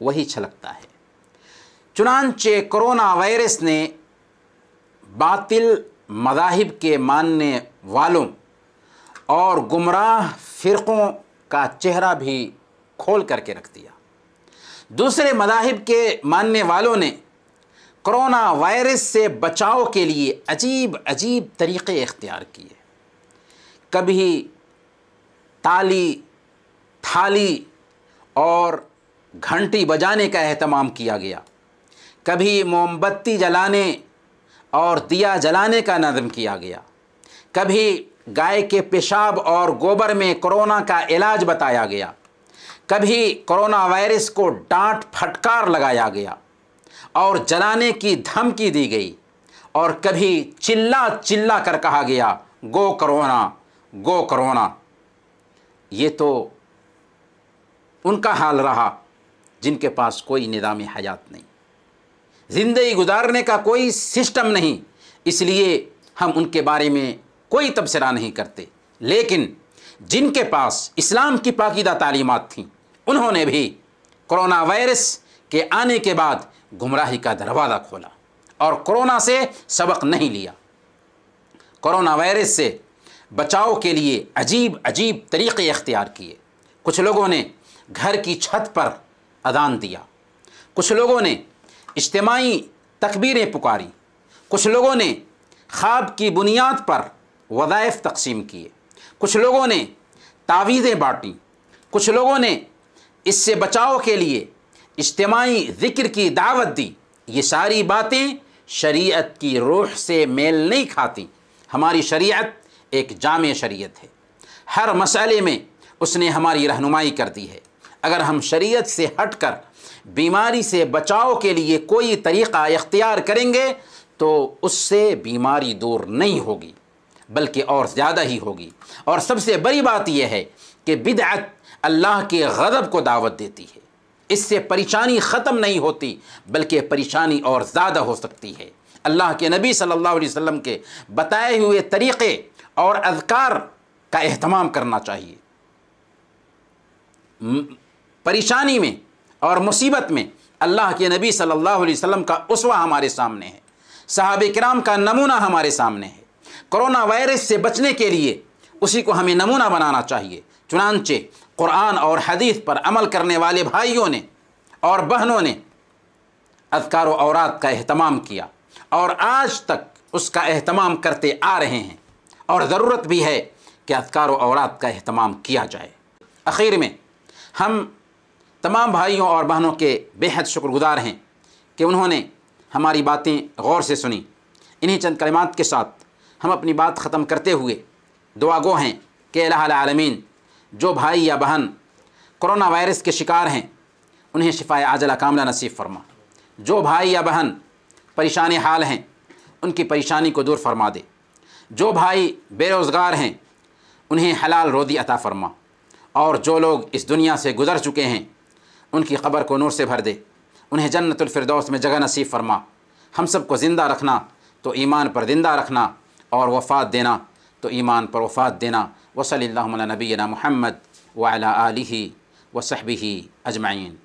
C: वही छलकता है। चुनांचे कोरोना वायरस ने बातिल मज़ाहिब के मानने वालों और गुमराह फ़िरक़ों का चेहरा भी खोल करके रख दिया। दूसरे मज़ाहिब के मानने वालों ने कोरोना वायरस से बचाव के लिए अजीब अजीब तरीक़े इख्तियार किए। कभी ताली, थाली और घंटी बजाने का एहतमाम किया गया, कभी मोमबत्ती जलाने और दिया जलाने का नज़म किया गया, कभी गाय के पेशाब और गोबर में कोरोना का इलाज बताया गया, कभी कोरोना वायरस को डांट फटकार लगाया गया और जलाने की धमकी दी गई, और कभी चिल्ला चिल्ला कर कहा गया, गो कोरोना, गो कोरोना। ये तो उनका हाल रहा जिनके पास कोई निज़ाम हयात नहीं, ज़िंदगी गुजारने का कोई सिस्टम नहीं, इसलिए हम उनके बारे में कोई तबसरा नहीं करते। लेकिन जिनके पास इस्लाम की पाकीदा तालीमात थीं, उन्होंने भी कोरोना वायरस के आने के बाद गुमराही का दरवाज़ा खोला और कोरोना से सबक नहीं लिया। कोरोना वायरस से बचाव के लिए अजीब अजीब तरीक़े इख्तियार किए। कुछ लोगों ने घर की छत पर अज़ान दिया, कुछ लोगों ने इज्तिमाई तकबीरें पुकारी, कुछ लोगों ने ख्वाब की बुनियाद पर वज़ाइफ तक़सीम किए, कुछ लोगों ने तावीज़ें बाँटी, कुछ लोगों ने इससे बचाव के लिए इज्तिमाई ज़िक्र की दावत दी। ये सारी बातें शरीयत की रूह से मेल नहीं खाती। हमारी शरीयत एक जामे शरीयत है, हर मसले में उसने हमारी रहनुमाई कर दी है। अगर हम शरीयत से हटकर बीमारी से बचाव के लिए कोई तरीक़ा इख्तियार करेंगे तो उससे बीमारी दूर नहीं होगी बल्कि और ज़्यादा ही होगी। और सबसे बड़ी बात यह है कि बिदअत अल्लाह के ग़ज़ब को दावत देती है। इससे परेशानी ख़त्म नहीं होती बल्कि परेशानी और ज़्यादा हो सकती है। अल्लाह के नबी सल्लल्लाहु अलैहि वसल्लम के बताए हुए तरीक़े और अज़कार का एहतमाम करना चाहिए। परेशानी में और मुसीबत में अल्लाह के नबी सल्लल्लाहु अलैहि वसल्लम का उसवा हमारे सामने है, सहाबे किराम का नमूना हमारे सामने है। कोरोना वायरस से बचने के लिए उसी को हमें नमूना बनाना चाहिए। चुनांचे कुरान और हदीस पर अमल करने वाले भाइयों ने और बहनों ने अज़कार व औरात का एहतमाम किया और आज तक उसका एहतमाम करते आ रहे हैं, और ज़रूरत भी है कि अज़कार व औरात का एहतमाम किया जाए। आखिर में हम तमाम भाइयों और बहनों के बेहद शुक्रगुज़ार हैं कि उन्होंने हमारी बातें गौर से सुनी। इन्हीं चंद कलिमात के साथ हम अपनी बात ख़त्म करते हुए दुआ गो हैं कि इलाहुल आलमीन जो भाई या बहन कोरोना वायरस के शिकार हैं उन्हें शिफ़ाए आजला कामला नसीब फरमा। जो भाई या बहन परेशानी हाल हैं उनकी परेशानी को दूर फरमा दे। जो भाई बेरोज़गार हैं उन्हें हलाल रोज़ी अता फरमा। और जो लोग इस दुनिया से गुज़र चुके हैं उनकी क़ब्र को नूर से भर दे, उन्हें जन्नतुल फिरदौस में जगह नसीब फरमा। हम सब को ज़िंदा रखना तो ईमान पर ज़िंदा रखना, और वफ़ात देना तो ईमान पर वफ़ात देना। वसल्लल्लाहु अला नबीना मुहम्मद व अला आलिहि व सहबिही अजमईन।